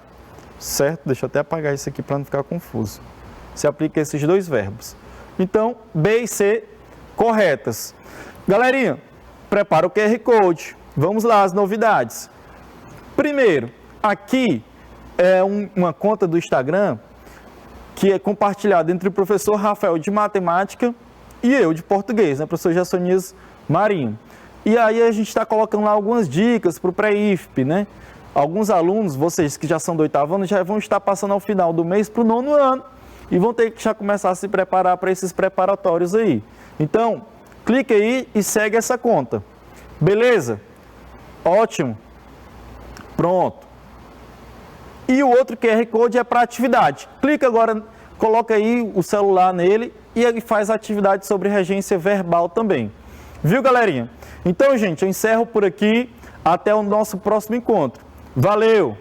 Certo? Deixa eu até apagar isso aqui para não ficar confuso. Se aplica a esses dois verbos. Então, B e C corretas. Galerinha, prepara o QR Code. Vamos lá, as novidades. Primeiro, aqui é uma conta do Instagram que é compartilhada entre o professor Rafael de Matemática e eu de Português, né, professor Jassonias Marinho. E aí a gente está colocando lá algumas dicas para o pré-IFP, né? Alguns alunos, vocês que já são do 8º ano, já vão estar passando ao final do mês para o 9º ano e vão ter que já começar a se preparar para esses preparatórios aí. Então, clique aí e segue essa conta. Beleza? Ótimo. Pronto. E o outro QR Code é para atividade. Clica agora, coloca aí o celular nele e ele faz atividade sobre regência verbal também. Viu, galerinha? Então, gente, eu encerro por aqui. Até o nosso próximo encontro. Valeu!